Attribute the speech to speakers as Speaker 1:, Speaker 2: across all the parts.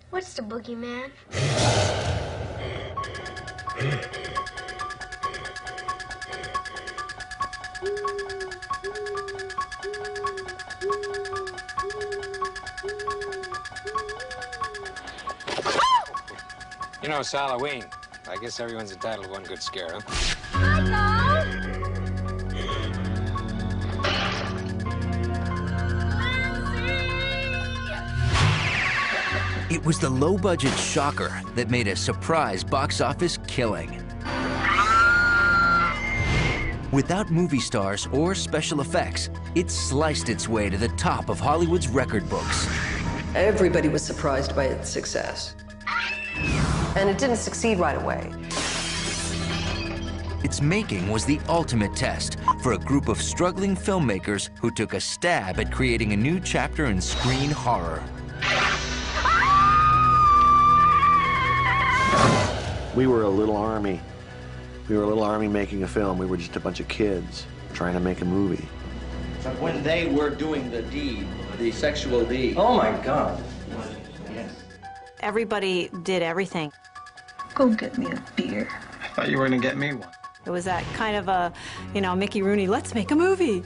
Speaker 1: What's the boogeyman?
Speaker 2: You know, it's Halloween. I guess everyone's entitled to one good scare, huh?
Speaker 3: It was the low-budget shocker that made a surprise box office killing. Without movie stars or special effects, it sliced its way to the top of Hollywood's record books.
Speaker 4: Everybody was surprised by its success. And it didn't succeed right away.
Speaker 3: Its making was the ultimate test for a group of struggling filmmakers who took a stab at creating a new chapter in screen horror.
Speaker 5: We were a little army. We were a little army making a film. We were just a bunch of kids trying to make a movie.
Speaker 6: But when they were doing the deed, the sexual deed...
Speaker 4: Oh, my God.
Speaker 6: Yes.
Speaker 7: Everybody did everything.
Speaker 8: Go get me a beer.
Speaker 6: I thought you were going to get me one.
Speaker 7: It was that kind of a, you know, Mickey Rooney, let's make a movie.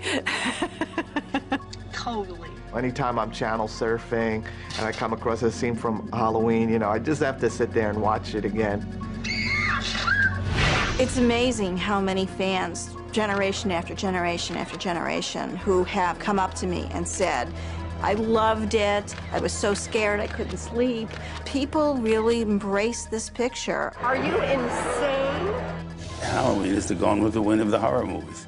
Speaker 8: Totally.
Speaker 9: Anytime I'm channel surfing and I come across a scene from Halloween, you know, I just have to sit there and watch it again.
Speaker 10: It's amazing how many fans, generation after generation after generation, who have come up to me and said, I loved it, I was so scared I couldn't sleep. People really embrace this picture.
Speaker 1: Are you insane?
Speaker 11: Halloween is the Gone with the Wind of the horror movies.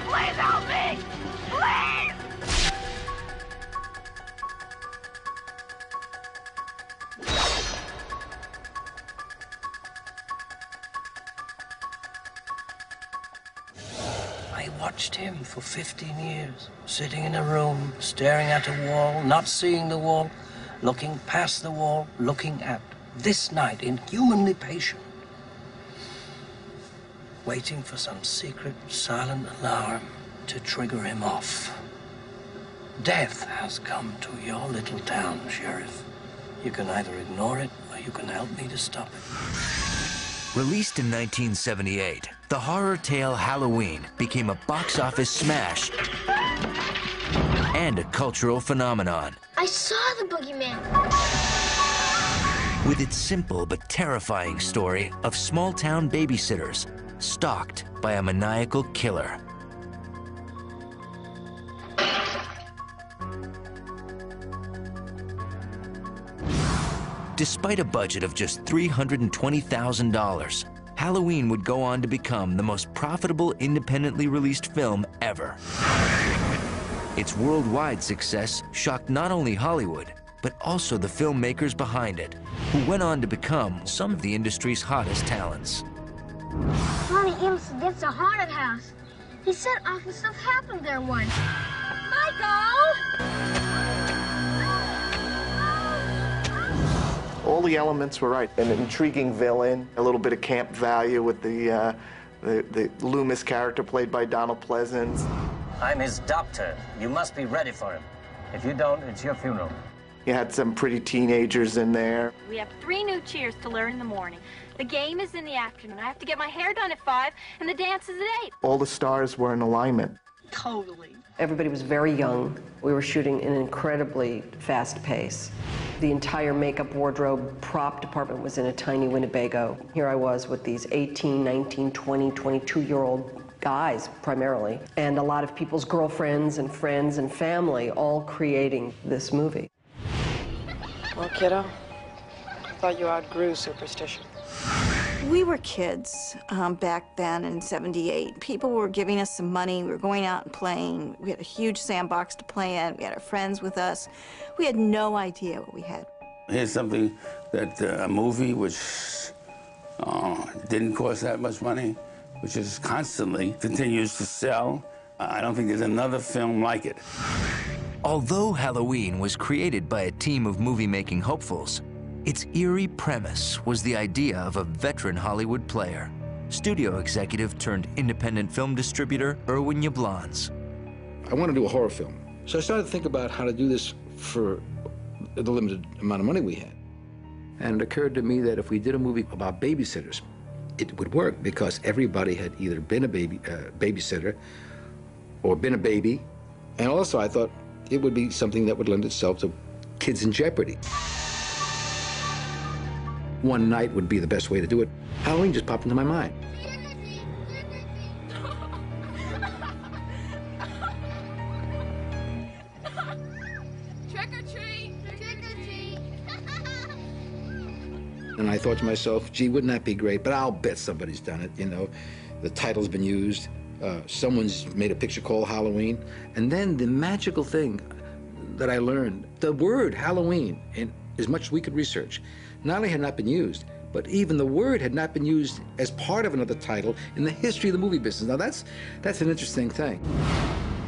Speaker 1: Please help me! Please!
Speaker 6: I watched him for 15 years, sitting in a room, staring at a wall, not seeing the wall, looking past the wall, looking at this night, inhumanly patient, waiting for some secret, silent alarm to trigger him off. Death has come to your little town, Sheriff. You can either ignore it, or you can help me to stop it.
Speaker 3: Released in 1978, the horror tale Halloween became a box office smash and a cultural phenomenon.
Speaker 1: I saw the boogeyman.
Speaker 3: With its simple but terrifying story of small-town babysitters stalked by a maniacal killer. Despite a budget of just $320,000, Halloween would go on to become the most profitable independently released film ever. Its worldwide success shocked not only Hollywood, but also the filmmakers behind it, who went on to become some of the industry's hottest talents.
Speaker 1: Ronnie Emerson gets a haunted house. He said awful stuff happened there once. Michael!
Speaker 9: All the elements were right. An intriguing villain, a little bit of camp value with the Loomis character played by Donald Pleasence.
Speaker 6: I'm his doctor. You must be ready for him. If you don't, it's your funeral.
Speaker 9: You had some pretty teenagers in there.
Speaker 12: We have 3 new cheers to learn in the morning. The game is in the afternoon. I have to get my hair done at 5, and the dance is at 8.
Speaker 9: All the stars were in alignment.
Speaker 8: Totally.
Speaker 4: Everybody was very young. We were shooting in an incredibly fast pace. The entire makeup, wardrobe, prop department was in a tiny Winnebago. Here I was with these 18, 19, 20, 22-year-old guys, primarily, and a lot of people's girlfriends and friends and family all creating this movie.
Speaker 13: Well, kiddo, I thought you outgrew superstition.
Speaker 10: We were kids back then in '78. People were giving us some money. We were going out and playing. We had a huge sandbox to play in. We had our friends with us. We had no idea what we had.
Speaker 11: Here's something that a movie which didn't cost that much money, which is constantly continues to sell. I don't think there's another film like it.
Speaker 3: Although Halloween was created by a team of movie-making hopefuls, Its eerie premise was the idea of a veteran Hollywood player, studio executive turned independent film distributor Irwin Yablans.
Speaker 14: I want to do a horror film. So I started to think about how to do this for the limited amount of money we had. And it occurred to me that if we did a movie about babysitters, it would work because everybody had either been a babysitter or been a baby. And also I thought it would be something that would lend itself to kids in jeopardy. One night would be the best way to do it. Halloween just popped into my mind.
Speaker 1: Trick or treat! Trick or treat!
Speaker 14: And I thought to myself, gee, wouldn't that be great? But I'll bet somebody's done it, you know. The title's been used. Someone's made a picture called Halloween. And then the magical thing that I learned, the word Halloween, in as much as we could research, not only had not been used, but even the word had not been used as part of another title in the history of the movie business. Now that's an interesting thing.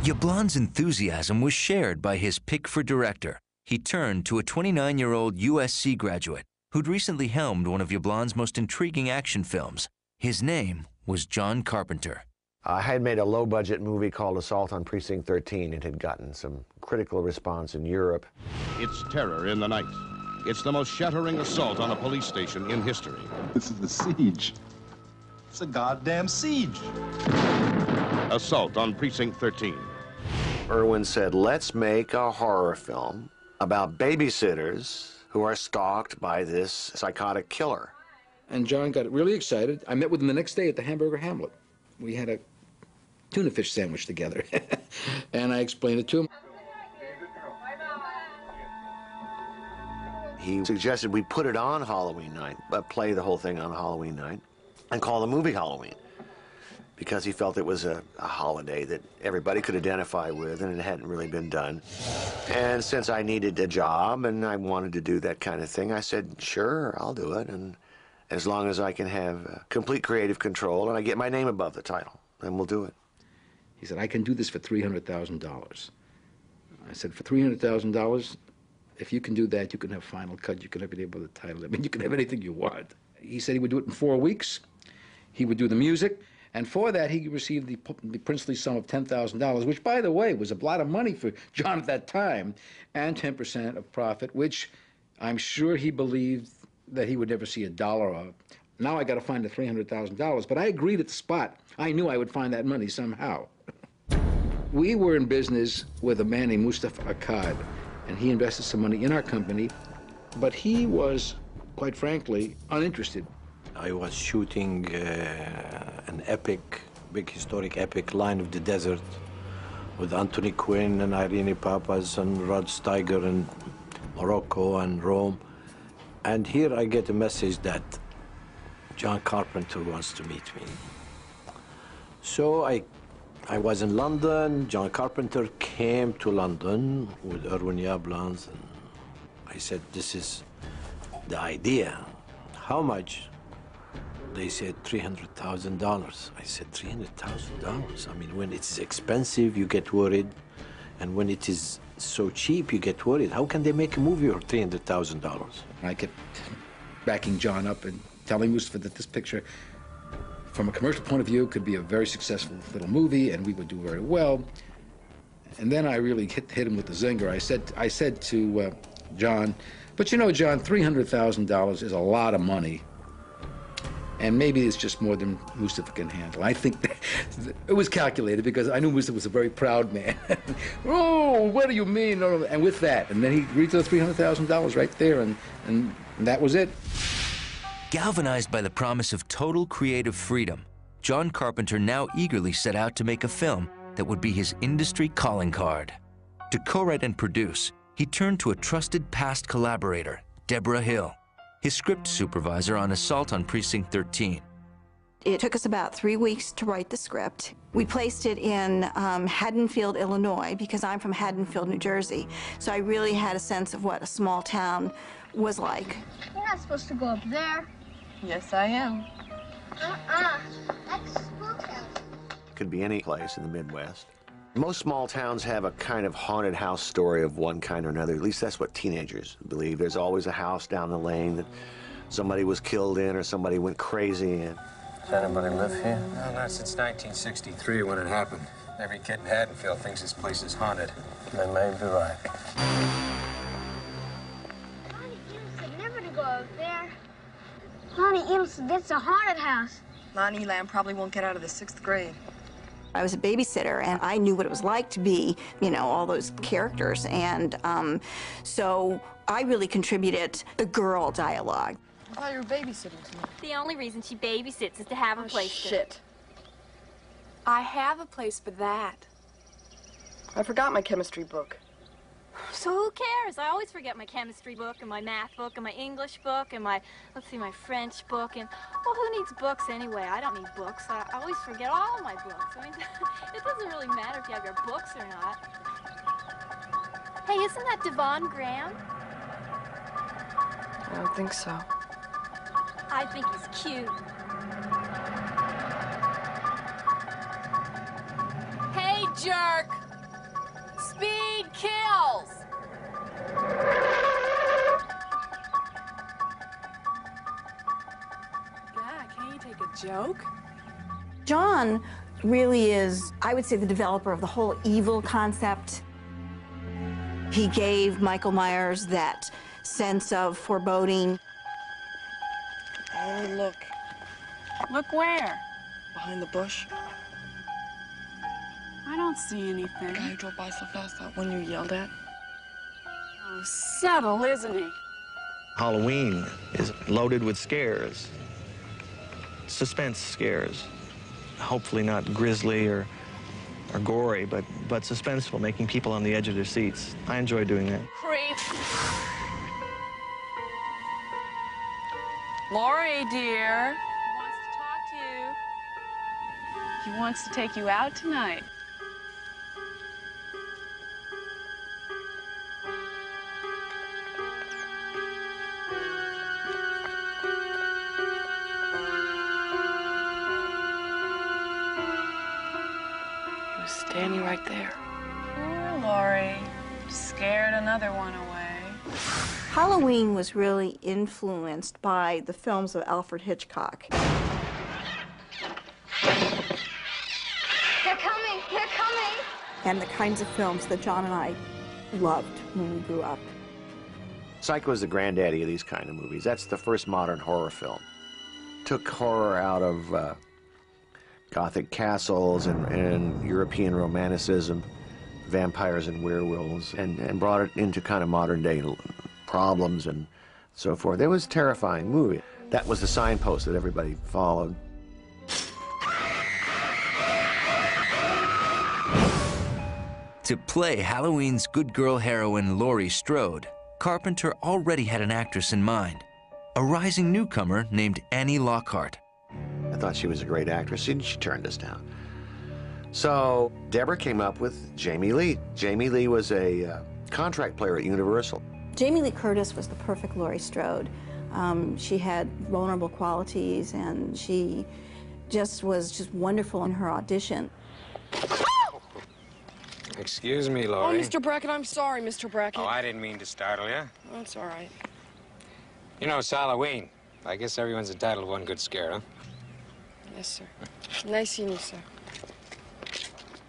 Speaker 3: Yablans' enthusiasm was shared by his pick for director. He turned to a 29-year-old USC graduate who'd recently helmed one of Yablans' most intriguing action films. His name was John Carpenter.
Speaker 5: I had made a low-budget movie called Assault on Precinct 13. It had gotten some critical response in Europe.
Speaker 15: It's terror in the night. It's the most shattering assault on a police station in history.
Speaker 16: This is a siege. It's a goddamn siege.
Speaker 15: Assault on Precinct 13.
Speaker 5: Irwin said, let's make a horror film about babysitters who are stalked by this psychotic killer.
Speaker 14: And John got really excited. I met with him the next day at the Hamburger Hamlet. We had a tuna fish sandwich together. And I explained it to him.
Speaker 5: He suggested we put it on Halloween night, but play the whole thing on Halloween night, and call the movie Halloween, because he felt it was a holiday that everybody could identify with, and it hadn't really been done. And since I needed a job and I wanted to do that kind of thing, I said, sure, I'll do it, and as long as I can have complete creative control and I get my name above the title, then we'll do it.
Speaker 14: He said, I can do this for $300,000. I said, for $300,000, if you can do that, you can have Final Cut, you can have it above the title. I mean, you can have anything you want. He said he would do it in 4 weeks. He would do the music. And for that, he received the princely sum of $10,000, which, by the way, was a lot of money for John at that time, and 10% of profit, which I'm sure he believed that he would never see a dollar of. Now I got to find the $300,000, but I agreed at the spot. I knew I would find that money somehow. We were in business with a man named Mustafa Akkad, and he invested some money in our company, but he was, quite frankly, uninterested.
Speaker 6: I was shooting an epic, big historic epic, Line of the Desert, with Anthony Quinn and Irene Papas and Rod Steiger in Morocco and Rome. And here I get a message that John Carpenter wants to meet me. So I was in London. John Carpenter came to London with Irwin Yablans, and I said, this is the idea. How much? They said $300,000. I said, $300,000? I mean, when it's expensive, you get worried. And when it is so cheap, you get worried. How can they make a movie for $300,000?
Speaker 14: I kept backing John up and telling Mustafa that this picture, from a commercial point of view, could be a very successful little movie, and we would do very well. And then I really hit him with the zinger. I said to John, but you know, John, $300,000 is a lot of money. And maybe it's just more than Mustafa can handle. I think that it was calculated because I knew Mustafa was a very proud man. Oh, what do you mean? And with that, and then he agreed to the $300,000 right there, and that was it.
Speaker 3: Galvanized by the promise of total creative freedom, John Carpenter now eagerly set out to make a film that would be his industry calling card. To co-write and produce, he turned to a trusted past collaborator, Deborah Hill, his script supervisor on Assault on Precinct 13.
Speaker 10: It took us about 3 weeks to write the script. We placed it in Haddonfield, Illinois, because I'm from Haddonfield, New Jersey. So I really had a sense of what a small town was like.
Speaker 1: You're not supposed to go up there.
Speaker 8: Yes, I am.
Speaker 1: That's schoolhouse.
Speaker 5: Could be any place in the Midwest. Most small towns have a kind of haunted house story of one kind or another. At least that's what teenagers believe. There's always a house down the lane that somebody was killed in or somebody went crazy in.
Speaker 6: Does anybody live here?
Speaker 2: Well, not since 1963 when it happened. Every kid in Haddonfield thinks this place is haunted.
Speaker 6: They may be right.
Speaker 1: Lonnie Elam said never to go out there. Lonnie Elam said that's a haunted house.
Speaker 13: Lonnie Elam probably won't get out of the 6th grade.
Speaker 10: I was a babysitter, and I knew what it was like to be, you know, all those characters. And so I really contributed the girl dialogue.
Speaker 13: I thought you were babysitting tonight.
Speaker 12: The only reason she babysits is to have a place to...
Speaker 13: Shit.
Speaker 17: I have a place for that.
Speaker 13: I forgot my chemistry book.
Speaker 12: So who cares? I always forget my chemistry book and my math book and my English book and my, let's see, my French book. And, well, who needs books anyway? I don't need books. I always forget all my books. I mean, it doesn't really matter if you have your books or not. Hey, isn't that Devon Graham?
Speaker 13: I don't think so.
Speaker 12: I think he's cute.
Speaker 17: Hey, jerk! Speed kills! God, can't you take a joke?
Speaker 10: John really is, I would say, the developer of the whole evil concept. He gave Michael Myers that sense of foreboding.
Speaker 13: Oh, look.
Speaker 17: Look where?
Speaker 13: Behind the bush.
Speaker 17: I don't see anything.
Speaker 13: The guy who drove by so fast, that one you yelled at.
Speaker 17: Oh, subtle, isn't he?
Speaker 18: Halloween is loaded with scares, suspense scares. Hopefully not grisly or gory, but suspenseful, making people on the edge of their seats. I enjoy doing that.
Speaker 17: Creep. Laurie, dear. He wants to talk to you. He wants to take you out tonight.
Speaker 13: He was standing right there.
Speaker 17: Poor Laurie. Scared another one away.
Speaker 10: Halloween was really influenced by the films of Alfred Hitchcock.
Speaker 1: They're coming! They're coming!
Speaker 10: And the kinds of films that John and I loved when we grew up.
Speaker 5: Psycho is the granddaddy of these kind of movies. That's the first modern horror film. Took horror out of Gothic castles and European romanticism, vampires and werewolves, and brought it into kind of modern day problems and so forth. It was a terrifying movie. That was the signpost that everybody followed.
Speaker 3: To play Halloween's good girl heroine Laurie Strode, Carpenter already had an actress in mind, a rising newcomer named Annie Lockhart.
Speaker 5: I thought she was a great actress, and she turned us down. So Deborah came up with Jamie Lee. Jamie Lee was a contract player at Universal.
Speaker 10: Jamie Lee Curtis was the perfect Laurie Strode. She had vulnerable qualities, and she was just wonderful in her audition.
Speaker 2: Excuse me,
Speaker 13: Oh,
Speaker 2: Laurie.
Speaker 13: Mr. Brackett, I'm sorry, Mr. Brackett.
Speaker 2: Oh, I didn't mean to startle you.
Speaker 13: That's all right.
Speaker 2: You know, it's Halloween. I guess everyone's entitled to one good scare, huh?
Speaker 13: Yes, sir. Nice seeing you, sir.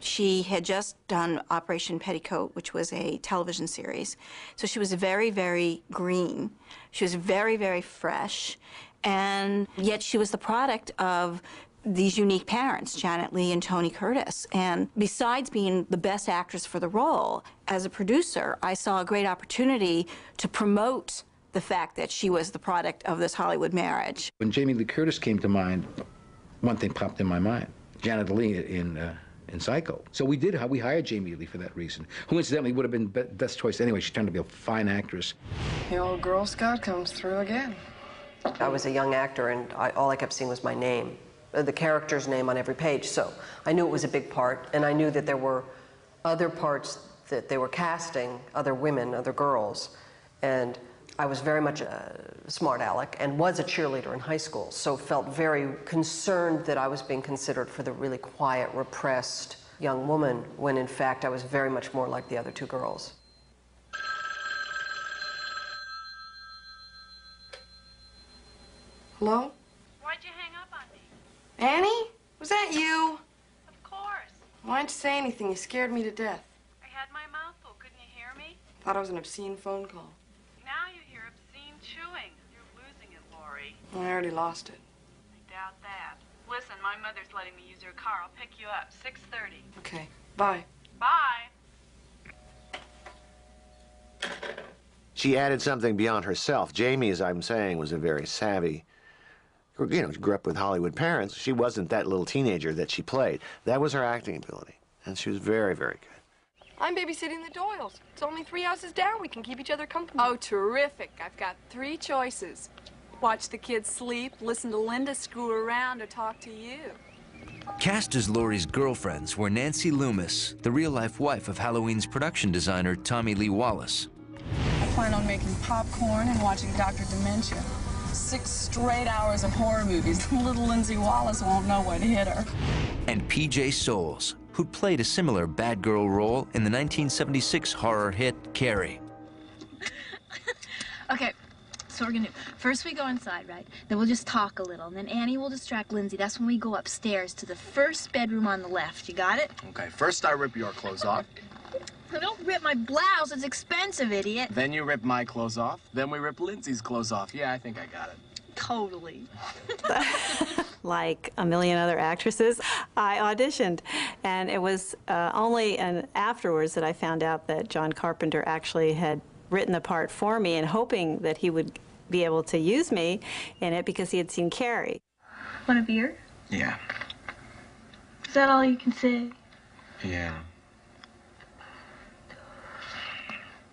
Speaker 10: She had just done Operation Petticoat, which was a television series. So she was very, very green. She was very, very fresh. And yet she was the product of these unique parents, Janet Leigh and Tony Curtis. And besides being the best actress for the role, as a producer, I saw a great opportunity to promote the fact that she was the product of this Hollywood marriage.
Speaker 14: When Jamie Lee Curtis came to mind, one thing popped in my mind: Janet Leigh in Psycho. So we hired Jamie Lee for that reason, who incidentally would have been best choice anyway. She turned out to be a fine actress.
Speaker 13: The old Girl Scout comes through again.
Speaker 4: I was a young actor, and all I kept seeing was my name, the character's name on every page. So I knew it was a big part, and I knew that there were other parts that they were casting, other women, other girls. And I was very much a smart aleck and was a cheerleader in high school, so felt very concerned that I was being considered for the really quiet, repressed young woman, when in fact I was very much more like the other two girls.
Speaker 13: Hello?
Speaker 17: Why'd you hang up on me?
Speaker 13: Annie? Was that you?
Speaker 17: Of course.
Speaker 13: Why didn't you say anything? You scared me to death.
Speaker 17: I had my mouth full. Couldn't you hear me?
Speaker 13: Thought it was an obscene phone call.
Speaker 17: Now you hear obscene chewing. You're losing it, Lori.
Speaker 13: I already lost it.
Speaker 17: I doubt that. Listen, my mother's letting me use her car. I'll pick you up. 6:30.
Speaker 13: Okay. Bye.
Speaker 17: Bye.
Speaker 5: She added something beyond herself. Jamie, as I'm saying, was a very savvy, you know, grew up with Hollywood parents. She wasn't that little teenager that she played. That was her acting ability, and she was very, very good.
Speaker 13: I'm babysitting the Doyles. It's only 3 houses down. We can keep each other company.
Speaker 19: Oh, terrific. I've got 3 choices. Watch the kids sleep, listen to Linda screw around, or talk to you.
Speaker 3: Cast as Laurie's girlfriends were Nancy Loomis, the real-life wife of Halloween's production designer Tommy Lee Wallace.
Speaker 19: I plan on making popcorn and watching Dr. Dementia. 6 straight hours of horror movies. Little Lindsay Wallace won't know what hit her.
Speaker 3: And P.J. Soles, who'd played a similar bad girl role in the 1976 horror hit Carrie.
Speaker 20: Okay, so we're gonna do, first we go inside, right? Then we'll just talk a little, and then Annie will distract Lindsay. That's when we go upstairs to the first bedroom on the left. You got it?
Speaker 21: Okay, first I rip your clothes off.
Speaker 20: Don't rip my blouse. It's expensive, idiot.
Speaker 21: Then you rip my clothes off. Then we rip Lindsay's clothes off. Yeah, I think I got it.
Speaker 20: Totally.
Speaker 7: Like a million other actresses, I auditioned. And it was only afterwards that I found out that John Carpenter actually had written the part for me and hoping that he would be able to use me in it because he had seen Carrie.
Speaker 20: Want a beer?
Speaker 21: Yeah.
Speaker 20: Is that all you can say?
Speaker 21: Yeah.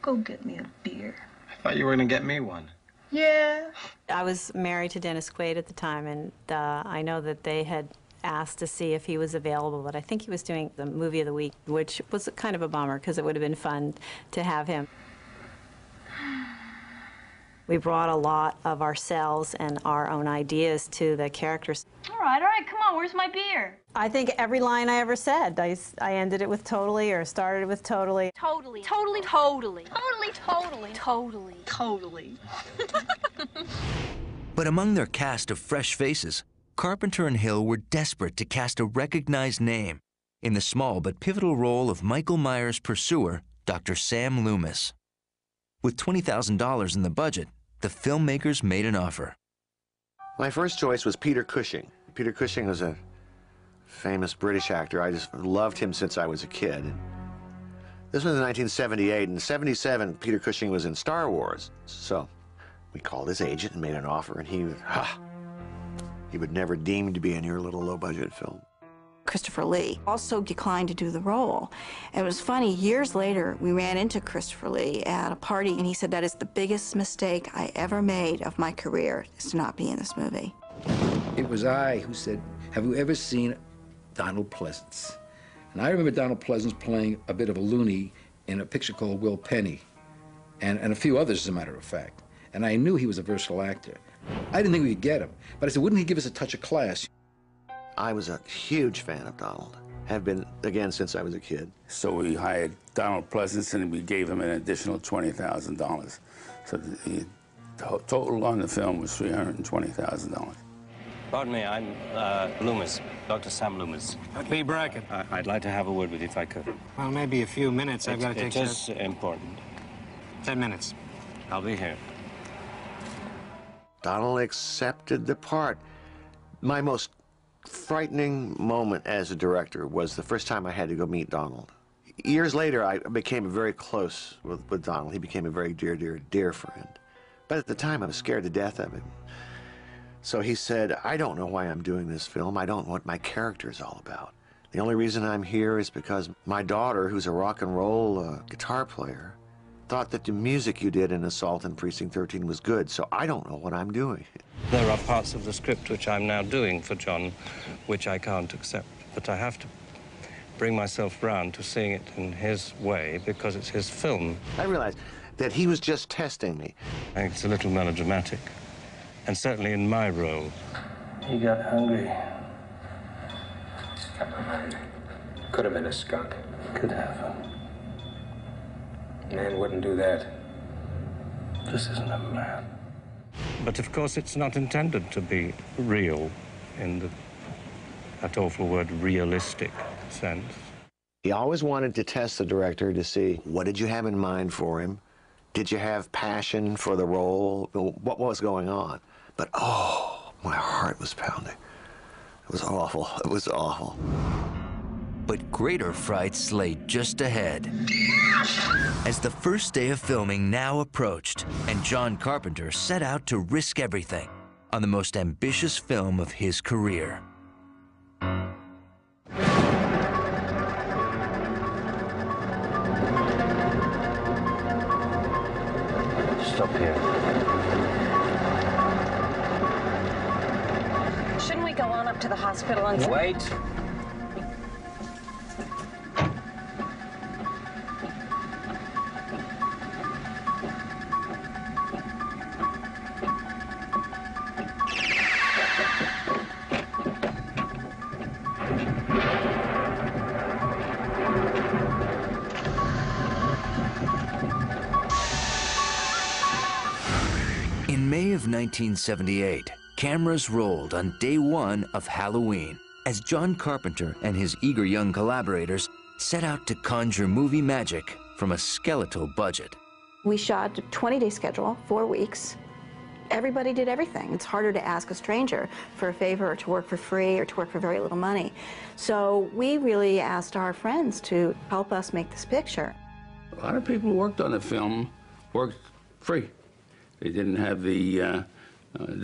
Speaker 8: Go get me a beer.
Speaker 21: I thought you were gonna get me one.
Speaker 20: Yeah.
Speaker 7: I was married to Dennis Quaid at the time, and I know that they had asked to see if he was available, but I think he was doing the movie of the week, which was kind of a bummer because it would have been fun to have him. We brought a lot of ourselves and our own ideas to the characters.
Speaker 20: All right, come on. Where's my beer?
Speaker 7: I think every line I ever said, I ended it with totally or started with totally.
Speaker 20: Totally.
Speaker 12: Totally. Totally.
Speaker 20: Totally, totally.
Speaker 12: Totally.
Speaker 20: Totally.
Speaker 3: But among their cast of fresh faces, Carpenter and Hill were desperate to cast a recognized name in the small but pivotal role of Michael Myers' pursuer, Dr. Sam Loomis. With $20,000 in the budget, the filmmakers made an offer.
Speaker 5: My first choice was Peter Cushing. Peter Cushing was a famous British actor. I just loved him since I was a kid. This was in 1978. In 77, Peter Cushing was in Star Wars. So we called his agent and made an offer, and he would never deem to be in your little low-budget film.
Speaker 10: Christopher Lee also declined to do the role. And it was funny, years later, we ran into Christopher Lee at a party, and he said, that is the biggest mistake I ever made of my career, is to not be in this movie.
Speaker 14: It was I who said, have you ever seen Donald Pleasance? And I remember Donald Pleasance playing a bit of a loony in a picture called Will Penny, and a few others, as a matter of fact. And I knew he was a versatile actor. I didn't think we could get him, but I said, wouldn't he give us a touch of class?
Speaker 5: I was a huge fan of Donald. Have been, again, since I was a kid.
Speaker 11: So we hired Donald Pleasance, and we gave him an additional $20,000. So the total on the film was $320,000.
Speaker 2: Pardon me, I'm Loomis, Dr. Sam Loomis.
Speaker 22: Lee Brackett.
Speaker 2: I'd like to have a word with you if I could.
Speaker 22: Well, maybe a few minutes. I've got to take care.
Speaker 2: It is important.
Speaker 22: 10 minutes.
Speaker 2: I'll be here.
Speaker 5: Donald accepted the part. My most frightening moment as a director was the first time I had to go meet Donald. Years later, I became very close with Donald. He became a very dear, dear, dear friend. But at the time, I was scared to death of him. So he said, I don't know why I'm doing this film. I don't know what my character is all about. The only reason I'm here is because my daughter, who's a rock and roll guitar player, thought that the music you did in Assault on Precinct 13 was good, so I don't know what I'm doing.
Speaker 2: There are parts of the script which I'm now doing for John, which I can't accept. But I have to bring myself round to seeing it in his way because it's his film.
Speaker 5: I realized that he was just testing me.
Speaker 2: I think it's a little melodramatic, and certainly in my role.
Speaker 6: He got hungry.
Speaker 22: Could have been a skunk.
Speaker 6: Could have.
Speaker 22: Man wouldn't do that.
Speaker 6: This isn't a man.
Speaker 2: But of course, it's not intended to be real in that awful word, realistic sense.
Speaker 5: He always wanted to test the director to see, what did you have in mind for him? Did you have passion for the role? What was going on? But, oh, my heart was pounding. It was awful. It was awful.
Speaker 3: But greater frights lay just ahead. As the first day of filming now approached, and John Carpenter set out to risk everything on the most ambitious film of his career.
Speaker 6: Stop here.
Speaker 4: Shouldn't we go on up to the hospital and...
Speaker 22: Wait.
Speaker 3: In May of 1978, cameras rolled on day one of Halloween as John Carpenter and his eager young collaborators set out to conjure movie magic from a skeletal budget.
Speaker 10: We shot a 20-day schedule, 4 weeks. Everybody did everything. It's harder to ask a stranger for a favor or to work for free or to work for very little money. So we really asked our friends to help us make this picture.
Speaker 11: A lot of people who worked on the film worked free. They didn't have the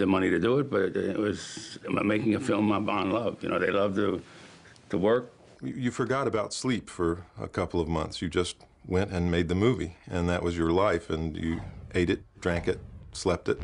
Speaker 11: money to do it, but it was making a film on love. You know, they loved to work.
Speaker 9: You forgot about sleep for a couple of months. You just went and made the movie, and that was your life, and you ate it, drank it, slept it.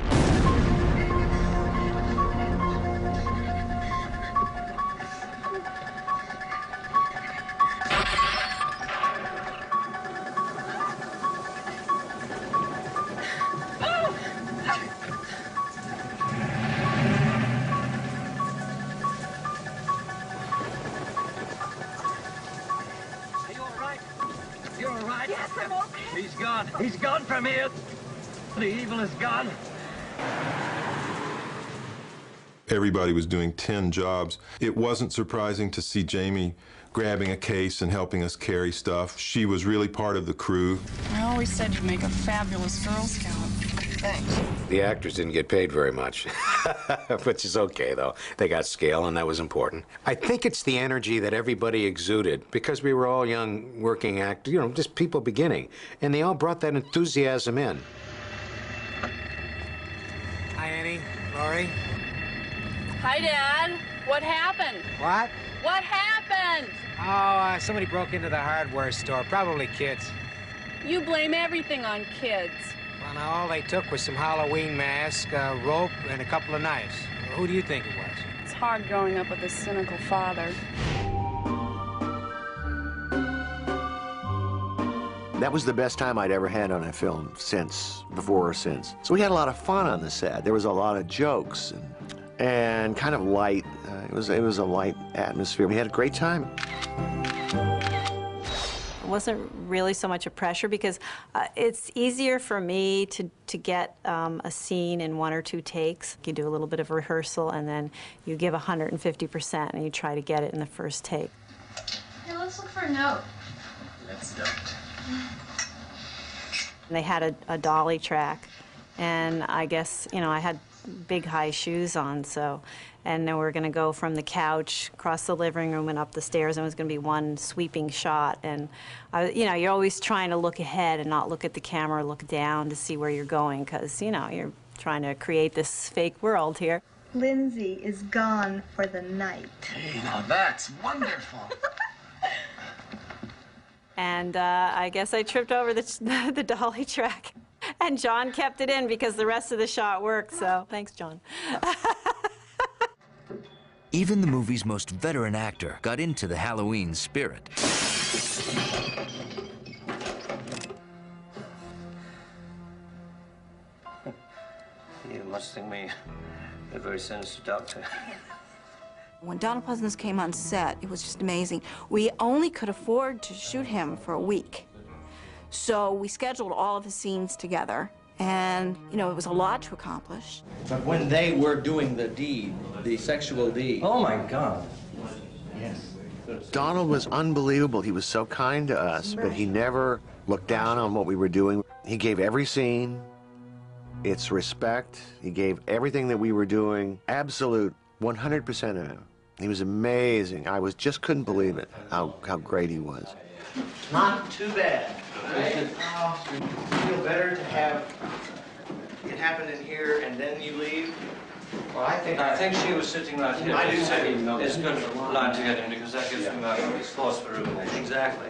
Speaker 6: He's gone from here. The evil is gone.
Speaker 9: Everybody was doing 10 jobs. It wasn't surprising to see Jamie grabbing a case and helping us carry stuff. She was really part of the crew.
Speaker 19: I always said you'd make a fabulous Girl Scout. Thanks.
Speaker 16: The actors didn't get paid very much, which is okay, though. They got scale, and that was important. I think it's the energy that everybody exuded, because we were all young, working actors, you know, just people beginning, and they all brought that enthusiasm in.
Speaker 22: Hi, Annie. Laurie.
Speaker 17: Hi, Dad. What happened?
Speaker 22: What?
Speaker 17: What happened?
Speaker 22: Oh, somebody broke into the hardware store. Probably kids.
Speaker 17: You blame everything on kids.
Speaker 22: Well, now, all they took was some Halloween mask, rope, and a couple of knives. Who do you think it was?
Speaker 19: It's hard growing up with a cynical father.
Speaker 5: That was the best time I'd ever had on a film before or since. So we had a lot of fun on the set. There was a lot of jokes and kind of light. It was a light atmosphere. We had a great time.
Speaker 7: It wasn't really so much a pressure because it's easier for me to get a scene in 1 or 2 takes. You do a little bit of rehearsal and then you give 150% and you try to get it in the first take.
Speaker 1: Hey, let's look for a note.
Speaker 22: Let's don't.
Speaker 7: They had a dolly track, and I guess, you know, I had big high shoes on, so, and then we were going to go from the couch across the living room and up the stairs, and it was going to be one sweeping shot. And you know, you're always trying to look ahead and not look at the camera, look down to see where you're going, because, you know, you're trying to create this fake world here.
Speaker 8: Lindsay is gone for the night.
Speaker 21: Hey, now that's wonderful.
Speaker 7: And I guess I tripped over the dolly track. And John kept it in because the rest of the shot worked, so thanks, John.
Speaker 3: Even the movie's most veteran actor got into the Halloween spirit.
Speaker 2: You must think me a very sensitive doctor.
Speaker 10: When Donald Pleasence came on set, it was just amazing. We only could afford to shoot him for a week. So we scheduled all of the scenes together, and, you know, it was a lot to accomplish.
Speaker 6: But when they were doing the deed, the sexual deed... Oh, my God. Yes.
Speaker 5: Donald was unbelievable. He was so kind to us, but he never looked down on what we were doing. He gave every scene its respect. He gave everything that we were doing absolute 100% of him. He was amazing. I just couldn't believe it, how great he was.
Speaker 6: Not too bad. Right? Feel better to have it happen in here and then you leave? Well, I think she was sitting right here. I do too. It's good line to get in because that gives me my force for rumination. Exactly.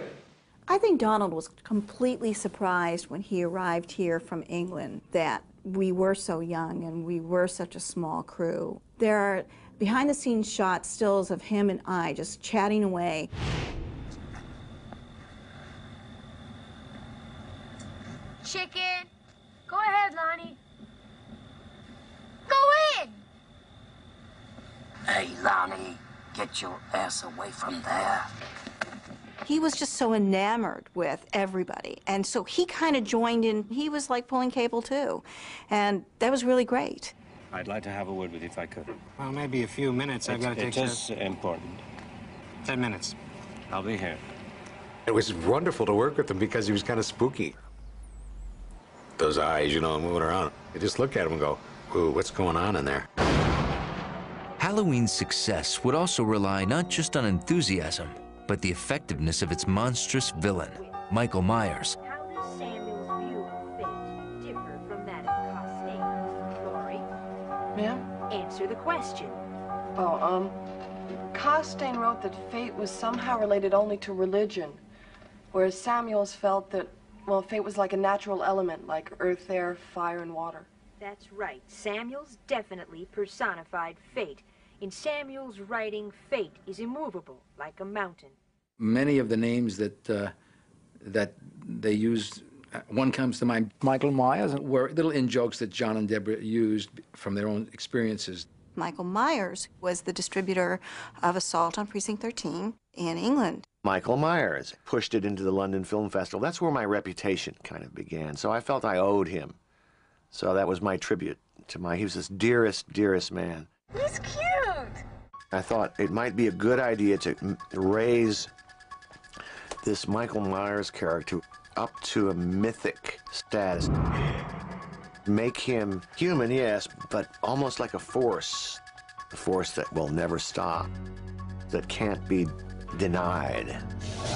Speaker 10: I think Donald was completely surprised when he arrived here from England that we were so young and we were such a small crew. There are behind-the-scenes shots, stills of him and I just chatting away.
Speaker 1: Chicken. Go ahead, Lonnie. Go in!
Speaker 6: Hey, Lonnie, get your ass away from there.
Speaker 10: He was just so enamored with everybody, and so he kind of joined in. He was like pulling cable, too, and that was really great.
Speaker 2: I'd like to have a word with you if I could.
Speaker 22: Well, maybe a few minutes. I've got to take care.
Speaker 2: It is important.
Speaker 22: 10 minutes.
Speaker 2: I'll be here.
Speaker 16: It was wonderful to work with him because he was kind of spooky. Those eyes, you know, moving around. You just look at him and go, ooh, what's going on in there?
Speaker 3: Halloween's success would also rely not just on enthusiasm, but the effectiveness of its monstrous villain, Michael Myers.
Speaker 15: How does Samuel's view of fate differ from that of Costain's, Laurie?
Speaker 13: Ma'am?
Speaker 15: Answer the question.
Speaker 13: Costain wrote that fate was somehow related only to religion, whereas Samuels felt that, well, fate was like a natural element, like earth, air, fire, and water.
Speaker 15: That's right. Samuels definitely personified fate. In Samuel's writing, fate is immovable, like a mountain.
Speaker 14: Many of the names that they used, one comes to mind, Michael Myers, were little in-jokes that John and Deborah used from their own experiences.
Speaker 10: Michael Myers was the distributor of Assault on Precinct 13 in England.
Speaker 5: Michael Myers pushed it into the London Film Festival. That's where my reputation kind of began, so I felt I owed him. So that was my tribute to he was this dearest, dearest man.
Speaker 1: He's cute!
Speaker 5: I thought it might be a good idea to raise this Michael Myers character up to a mythic status. Make him human, yes, but almost like a force that will never stop, that can't be denied.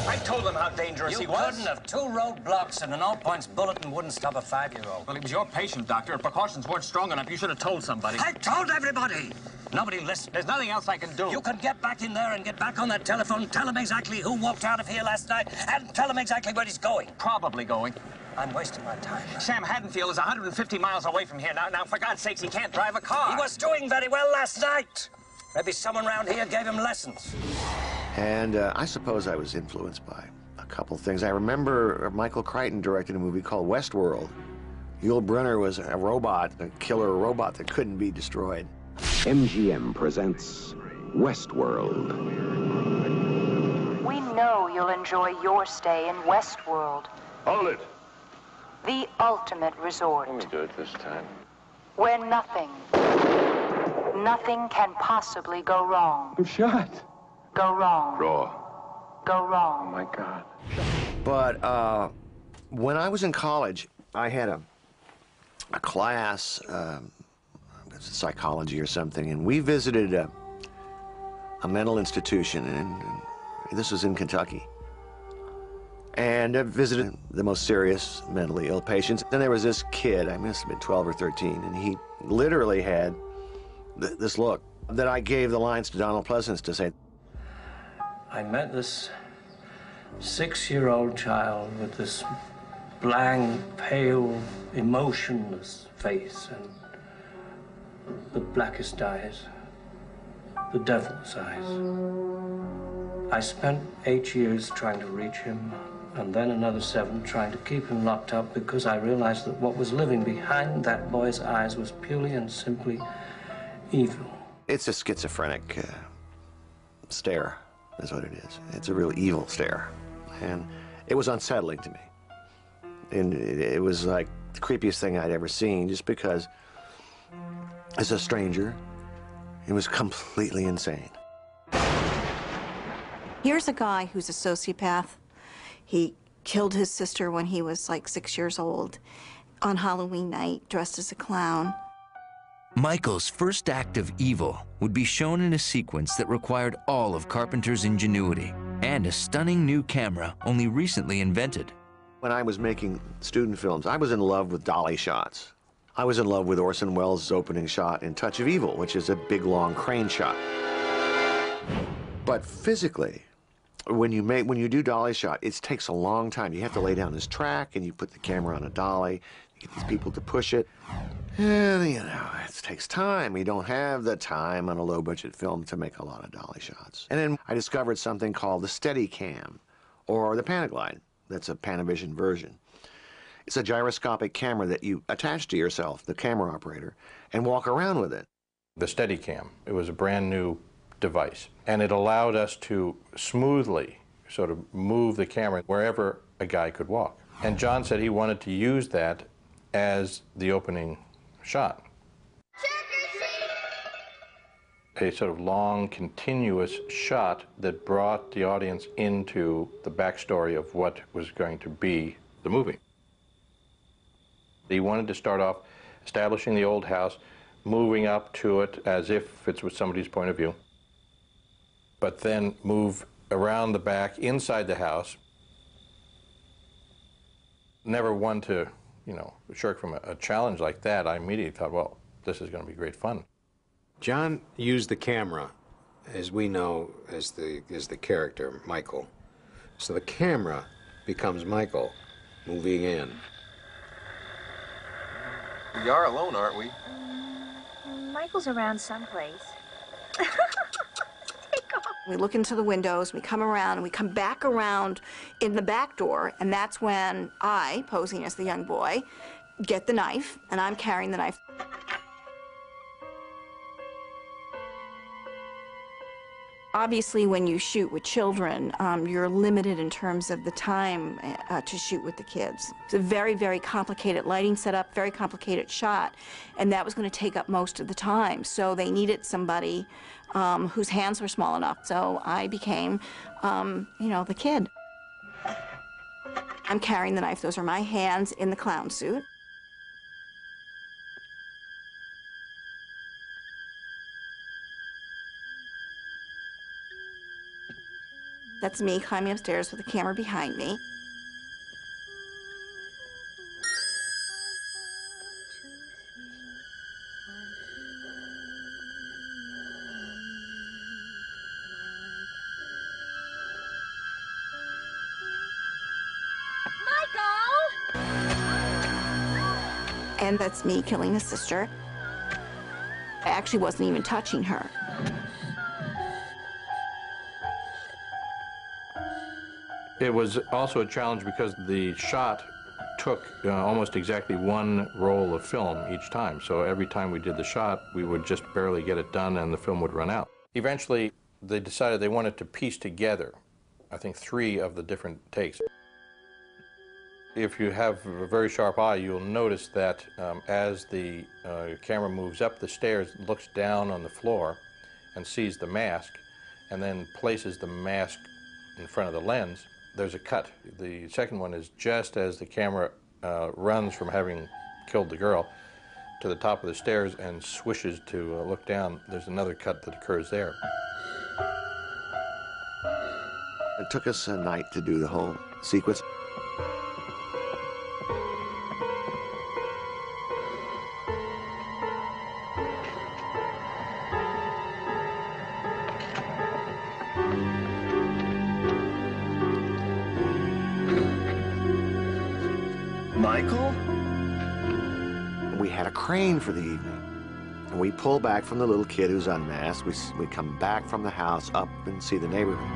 Speaker 6: I told them how dangerous he was. You couldn't have. 2 roadblocks and an all-points bulletin wouldn't stop a 5-year-old.
Speaker 21: Well, he was your patient, Doctor. Precautions weren't strong enough. You should have told somebody.
Speaker 6: I told everybody! Nobody listened.
Speaker 21: There's nothing else I can do.
Speaker 6: You could get back in there and get back on that telephone, tell him exactly who walked out of here last night, and tell him exactly where he's going.
Speaker 21: Probably going.
Speaker 6: I'm wasting my time.
Speaker 21: Sam Haddonfield is 150 miles away from here. Now, for God's sakes, he can't drive a car.
Speaker 6: He was doing very well last night. Maybe someone around here gave him lessons.
Speaker 5: And I suppose I was influenced by a couple things. I remember Michael Crichton directed a movie called Westworld. Yul Brynner was a robot, a killer robot that couldn't be destroyed.
Speaker 18: MGM presents Westworld.
Speaker 15: We know you'll enjoy your stay in Westworld.
Speaker 18: Hold it.
Speaker 15: The ultimate resort.
Speaker 18: Let me do it this time.
Speaker 15: Where nothing can possibly go wrong.
Speaker 18: I'm shot.
Speaker 15: Go wrong.
Speaker 18: Raw.
Speaker 15: Go wrong.
Speaker 18: Oh, my God.
Speaker 5: But when I was in college, I had a class, psychology or something, and we visited a mental institution, and this was in Kentucky. And I visited the most serious mentally ill patients. Then there was this kid, I must have been 12 or 13, and he literally had this look that I gave the lines to Donald Pleasence to say.
Speaker 6: I met this 6-year-old child with this blank, pale, emotionless face and the blackest eyes, the devil's eyes. I spent 8 years trying to reach him, and then another 7 trying to keep him locked up because I realized that what was living behind that boy's eyes was purely and simply evil.
Speaker 5: It's a schizophrenic stare, is what it is. It's a real evil stare. And it was unsettling to me. And it was like the creepiest thing I'd ever seen, just because as a stranger, it was completely insane.
Speaker 10: Here's a guy who's a sociopath. He killed his sister when he was like 6 years old on Halloween night, dressed as a clown.
Speaker 3: Michael's first act of evil would be shown in a sequence that required all of Carpenter's ingenuity and a stunning new camera only recently invented.
Speaker 5: When I was making student films, I was in love with dolly shots. I was in love with Orson Welles' opening shot in Touch of Evil, which is a big, long crane shot. But physically, when you do dolly shot, it takes a long time. You have to lay down this track, and you put the camera on a dolly. You get these people to push it. And, you know, it takes time. You don't have the time on a low-budget film to make a lot of dolly shots. And then I discovered something called the Steadicam, or the Panaglide. That's a Panavision version. It's a gyroscopic camera that you attach to yourself, the camera operator, and walk around with it.
Speaker 12: The Steadicam, it was a brand new device, and it allowed us to smoothly sort of move the camera wherever a guy could walk. And John said he wanted to use that as the opening shot. A sort of long, continuous shot that brought the audience into the backstory of what was going to be the movie. He wanted to start off establishing the old house, moving up to it as if it's with somebody's point of view, but then move around the back, inside the house. Never one to, you know, shirk from a challenge like that. I immediately thought, well, this is going to be great fun.
Speaker 16: John used the camera, as we know, as the character, Michael. So the camera becomes Michael, moving in.
Speaker 18: We are alone, aren't we?
Speaker 15: Michael's around someplace.
Speaker 10: We look into the windows, we come around, and we come back around in the back door, and that's when I, posing as the young boy, get the knife, and I'm carrying the knife. Obviously, when you shoot with children, you're limited in terms of the time to shoot with the kids. It's a very, very complicated lighting setup, very complicated shot, and that was going to take up most of the time. So they needed somebody whose hands were small enough. So I became, you know, the kid. I'm carrying the knife. Those are my hands in the clown suit. That's me climbing upstairs with the camera behind me.
Speaker 1: Michael!
Speaker 10: And that's me killing the sister. I actually wasn't even touching her.
Speaker 12: It was also a challenge because the shot took almost exactly one roll of film each time. So every time we did the shot, we would just barely get it done and the film would run out. Eventually, they decided they wanted to piece together, I think, 3 of the different takes. If you have a very sharp eye, you'll notice that as the camera moves up the stairs, looks down on the floor and sees the mask, and then places the mask in front of the lens, there's a cut. The second one is just as the camera runs from having killed the girl to the top of the stairs and swishes to look down. There's another cut that occurs there.
Speaker 5: It took us a night to do the whole sequence. Michael? We had a crane for the evening. And we pull back from the little kid who's unmasked. We come back from the house up and see the neighborhood.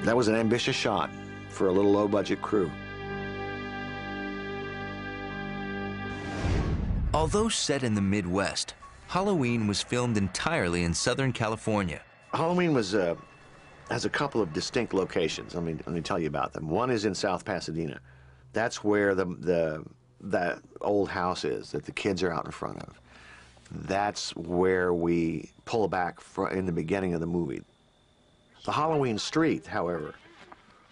Speaker 5: That was an ambitious shot for a little low-budget crew.
Speaker 3: Although set in the Midwest, Halloween was filmed entirely in Southern California.
Speaker 5: Halloween has a couple of distinct locations. Let me tell you about them. One is in South Pasadena. That's where that old house is that the kids are out in front of. That's where we pull back in the beginning of the movie. The Halloween street, however,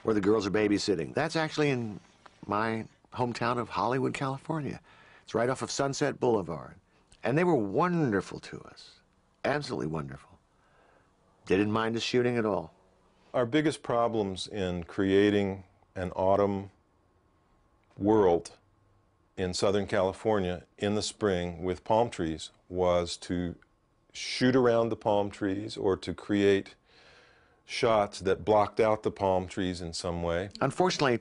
Speaker 5: where the girls are babysitting, that's actually in my hometown of Hollywood, California. It's right off of Sunset Boulevard. And they were wonderful to us, absolutely wonderful. They didn't mind us shooting at all.
Speaker 9: Our biggest problems in creating an autumn world in Southern California in the spring with palm trees was to shoot around the palm trees or to create shots that blocked out the palm trees in some way.
Speaker 5: Unfortunately,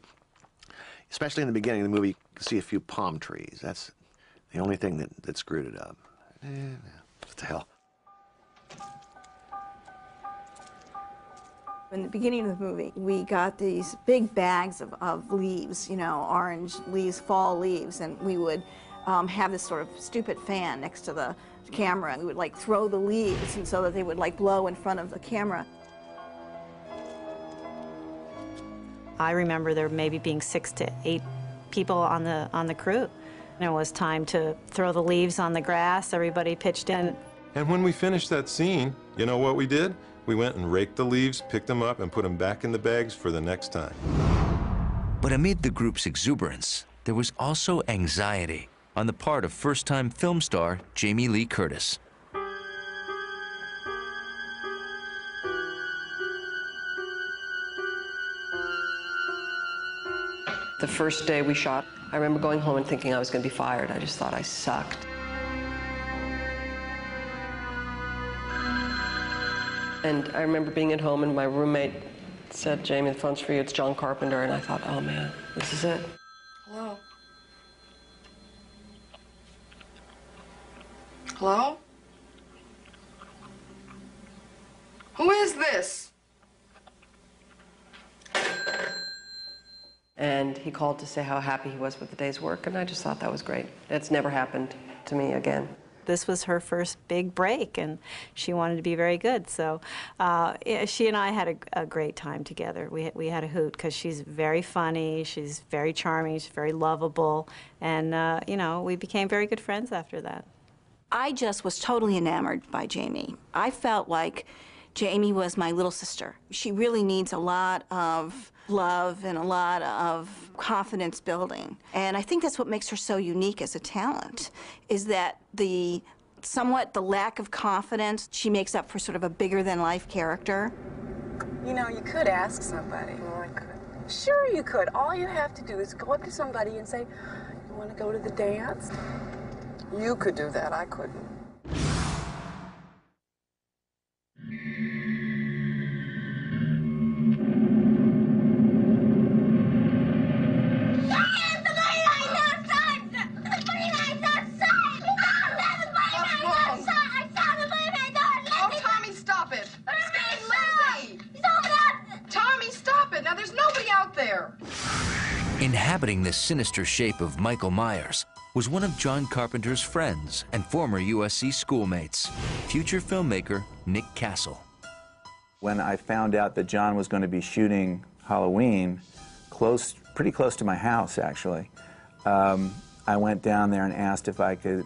Speaker 5: especially in the beginning of the movie, you can see a few palm trees. That's the only thing that screwed it up. What the hell?
Speaker 10: In the beginning of the movie, we got these big bags of leaves, you know, orange leaves, fall leaves, and we would have this sort of stupid fan next to the camera, and we would like throw the leaves and so that they would like blow in front of the camera.
Speaker 7: I remember there maybe being 6 to 8 people on the crew. And it was time to throw the leaves on the grass. Everybody pitched in.
Speaker 9: And when we finished that scene, you know what we did? We went and raked the leaves, picked them up, and put them back in the bags for the next time.
Speaker 3: But amid the group's exuberance, there was also anxiety on the part of first-time film star Jamie Lee Curtis.
Speaker 13: The first day we shot, I remember going home and thinking I was going to be fired. I just thought I sucked. And I remember being at home and my roommate said, "Jamie, the phone's for you, it's John Carpenter." And I thought, oh man, this is it. Hello? Hello? Who is this? And he called to say how happy he was with the day's work, and I just thought that was great. It's never happened to me again.
Speaker 7: This was her first big break, and she wanted to be very good. So she and I had a great time together. We had a hoot because she's very funny, she's very charming, she's very lovable, and you know, we became very good friends after that.
Speaker 10: I just was totally enamored by Jamie. I felt like Jamie was my little sister. She really needs a lot of love and a lot of confidence building. And I think that's what makes her so unique as a talent, is that somewhat the lack of confidence she makes up for sort of a bigger-than-life character.
Speaker 19: You know, you could ask somebody. Oh, I could. Sure you could. All you have to do is go up to somebody and say, "You want to go to the dance?" You could do that. I couldn't.
Speaker 3: Inhabiting the sinister shape of Michael Myers was one of John Carpenter's friends and former USC schoolmates, future filmmaker Nick Castle.
Speaker 4: When I found out that John was going to be shooting Halloween, pretty close to my house actually, I went down there and asked if I could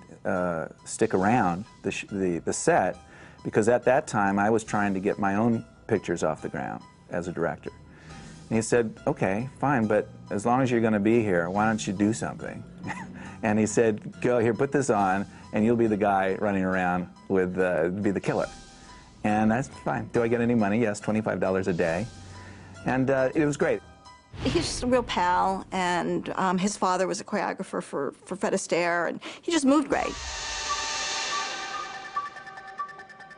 Speaker 4: stick around the set, because at that time I was trying to get my own pictures off the ground as a director. And he said, "Okay, fine, but as long as you're going to be here, why don't you do something?" And he said, "Go here, put this on, and you'll be the guy running around with, be the killer." And that's fine. Do I get any money? Yes, $25 a day. And it was great.
Speaker 10: He's just a real pal, and his father was a choreographer for Fred Astaire, and he just moved great.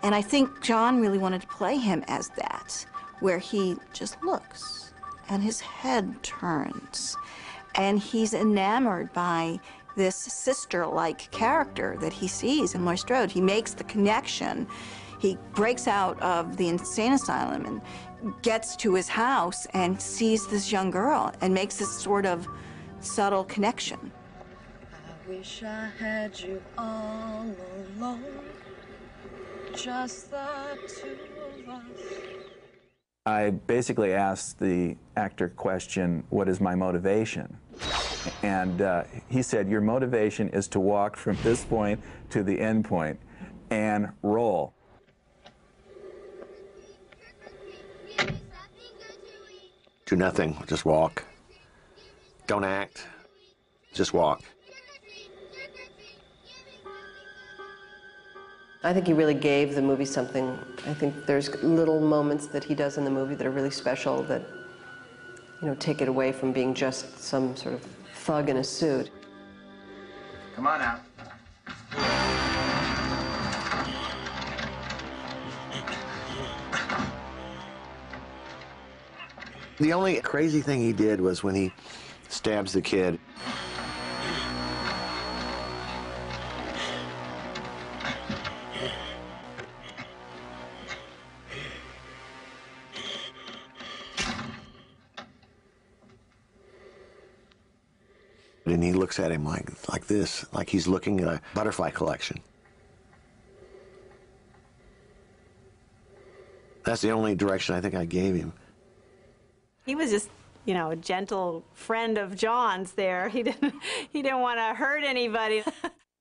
Speaker 10: And I think John really wanted to play him as that, where he just looks, and his head turns, and he's enamored by this sister-like character that he sees in Laurie Strode. He makes the connection. He breaks out of the insane asylum and gets to his house and sees this young girl and makes this sort of subtle connection.
Speaker 8: wish I had you all alone, just the two of us.
Speaker 4: I basically asked the actor question, what is my motivation? And he said, your motivation is to walk from this point to the end point and roll.
Speaker 5: Do nothing, just walk. Don't act, just walk.
Speaker 13: I think he really gave the movie something. I think there's little moments that he does in the movie that are really special that, you know, take it away from being just some sort of thug in a suit.
Speaker 11: Come on now.
Speaker 5: The only crazy thing he did was when he stabs the kid. And he looks at him like this, like he's looking at a butterfly collection. That's the only direction I think I gave him.
Speaker 7: He was just, you know, a gentle friend of John's there. He didn't want to hurt anybody.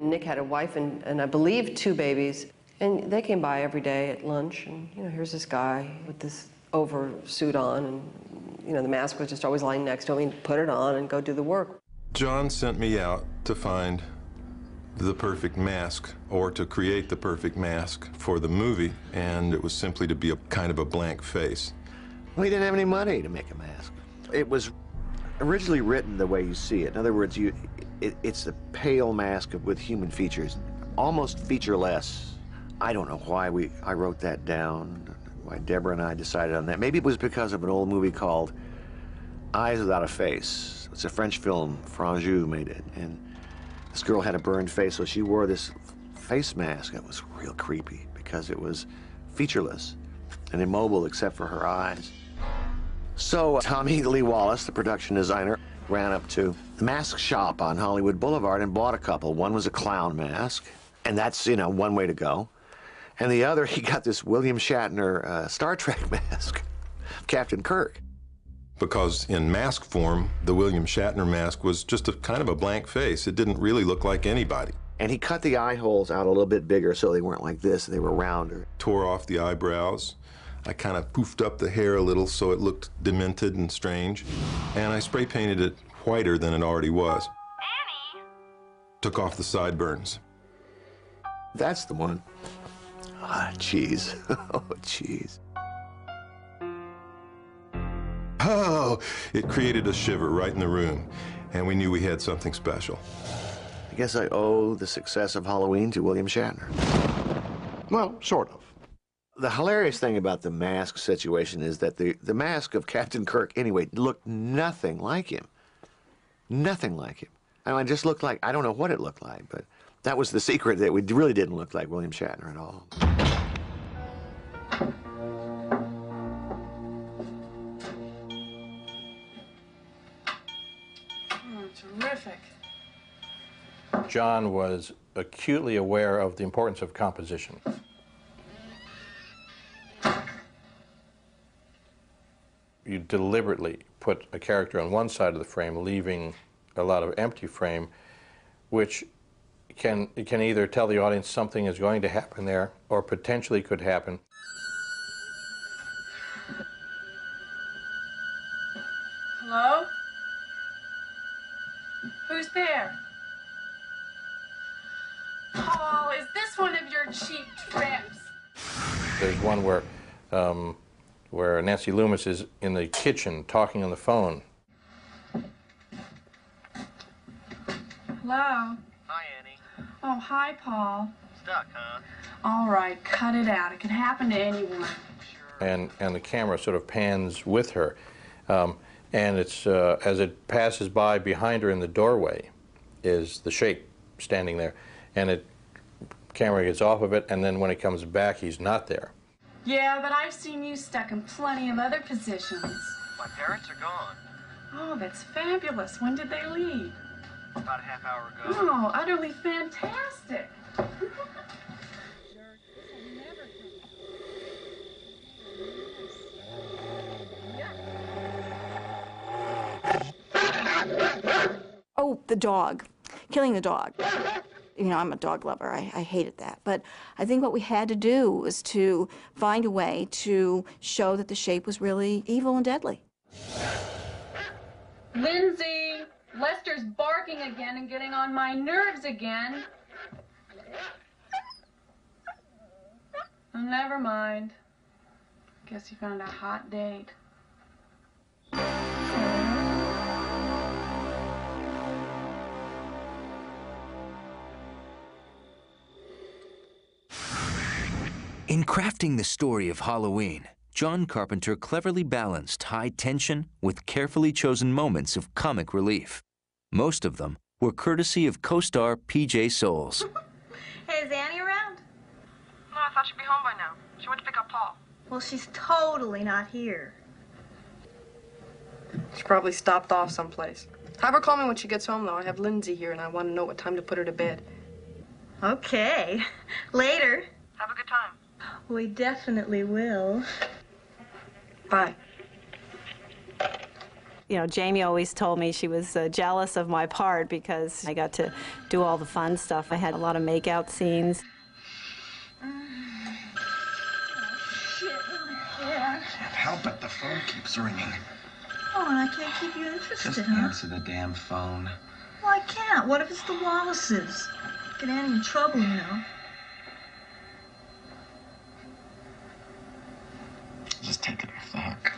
Speaker 13: Nick had a wife and I believe 2 babies, and they came by every day at lunch, and, you know, here's this guy with this oversuit on, and, you know, the mask was just always lying next to him. He'd put it on and go do the work.
Speaker 9: John sent me out to find the perfect mask, or to create the perfect mask for the movie, and it was simply to be a kind of a blank face.
Speaker 5: We didn't have any money to make a mask. It was originally written the way you see it. In other words, it's a pale mask with human features, almost featureless. I don't know why I wrote that down, why Deborah and I decided on that. Maybe it was because of an old movie called Eyes Without a Face. It's a French film, Franju made it, and this girl had a burned face, so she wore this face mask. It was real creepy because it was featureless and immobile except for her eyes. So Tommy Lee Wallace, the production designer, ran up to the mask shop on Hollywood Boulevard and bought a couple. One was a clown mask, and that's, you know, one way to go. And the other, he got this William Shatner Star Trek mask, Captain Kirk.
Speaker 9: Because in mask form, the William Shatner mask was just a kind of a blank face. It didn't really look like anybody.
Speaker 5: And he cut the eye holes out a little bit bigger so they weren't like this, they were rounder.
Speaker 9: Tore off the eyebrows. I kind of poofed up the hair a little so it looked demented and strange. And I spray painted it whiter than it already was.
Speaker 17: Annie!
Speaker 9: Took off the sideburns.
Speaker 5: That's the one. Ah, cheese. Oh, cheese.
Speaker 9: Oh, it created a shiver right in the room, and we knew we had something special.
Speaker 5: I guess I owe the success of Halloween to William Shatner. Well, sort of. The hilarious thing about the mask situation is that the mask of Captain Kirk, anyway, looked nothing like him. Nothing like him. I mean, it just looked like, I don't know what it looked like, but that was the secret, that we really didn't look like William Shatner at all.
Speaker 17: Terrific.
Speaker 12: John was acutely aware of the importance of composition. You deliberately put a character on one side of the frame, leaving a lot of empty frame, which can either tell the audience something is going to happen there or potentially could happen.
Speaker 17: Hello? Who's there? Paul, is this one of your cheap trips?
Speaker 12: There's one where Nancy Loomis is in the kitchen talking on the phone.
Speaker 17: Hello?
Speaker 21: Hi, Annie.
Speaker 17: Oh, hi, Paul.
Speaker 21: Stuck, huh?
Speaker 17: All right, cut it out. It can happen to anyone.
Speaker 12: And the camera sort of pans with her. And it's, as it passes by behind her in the doorway is the shape standing there. And camera gets off of it, and then when it comes back, he's not there.
Speaker 17: Yeah, but I've seen you stuck in plenty of other positions.
Speaker 21: My parents are gone.
Speaker 17: Oh, that's fabulous. When did they leave?
Speaker 18: About a half hour ago.
Speaker 19: Oh, utterly fantastic.
Speaker 10: Oh, the dog. Killing the dog. You know, I'm a dog lover. I hated that. But I think what we had to do was to find a way to show that the shape was really evil and deadly.
Speaker 20: Lindsay, Lester's barking again and getting on my nerves again. Oh, never mind. Guess he found a hot date.
Speaker 3: In crafting the story of Halloween, John Carpenter cleverly balanced high tension with carefully chosen moments of comic relief. Most of them were courtesy of co-star P.J. Soles.
Speaker 22: Hey, is Annie around?
Speaker 20: No, I thought she'd be home by now. She went to pick up Paul.
Speaker 22: Well, she's totally not here.
Speaker 19: She probably stopped off someplace. Have her call me when she gets home, though. I have Lindsay here, and I want to know what time to put her to bed.
Speaker 22: Okay. Later.
Speaker 20: Have a good time.
Speaker 22: We definitely will.
Speaker 19: Bye.
Speaker 7: You know, Jamie always told me she was jealous of my part because I got to do all the fun stuff. I had a lot of make-out scenes.
Speaker 22: Yeah.
Speaker 11: Can't help it, the phone keeps ringing.
Speaker 22: Oh, and I can't keep you interested,
Speaker 11: Just
Speaker 22: huh?
Speaker 11: answer the damn phone.
Speaker 22: Well, I can't. What if it's the Wallaces? Get Annie in trouble, you know.
Speaker 11: Just take it off the hook.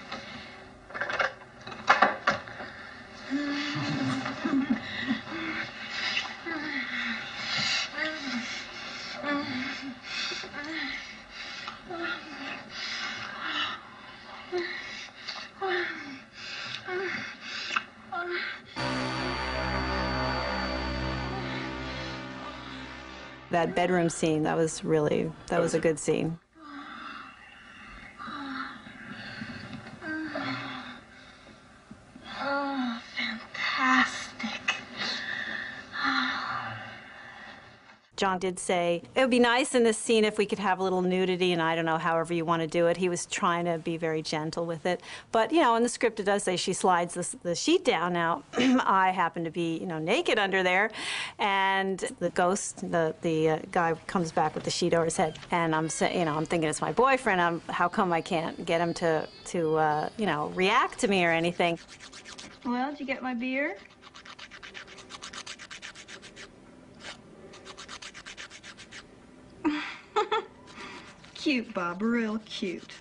Speaker 7: That bedroom scene, that was a good scene.
Speaker 22: Oh, fantastic.
Speaker 7: John did say, it would be nice in this scene if we could have a little nudity, and I don't know, however you want to do it. He was trying to be very gentle with it. But, you know, in the script it does say she slides the sheet down. Now, I happen to be, you know, naked under there, and the ghost, the guy comes back with the sheet over his head, and I'm thinking it's my boyfriend. How come I can't get him to you know, react to me or anything?
Speaker 22: Well, did you get my beer? Cute, Bob, real cute.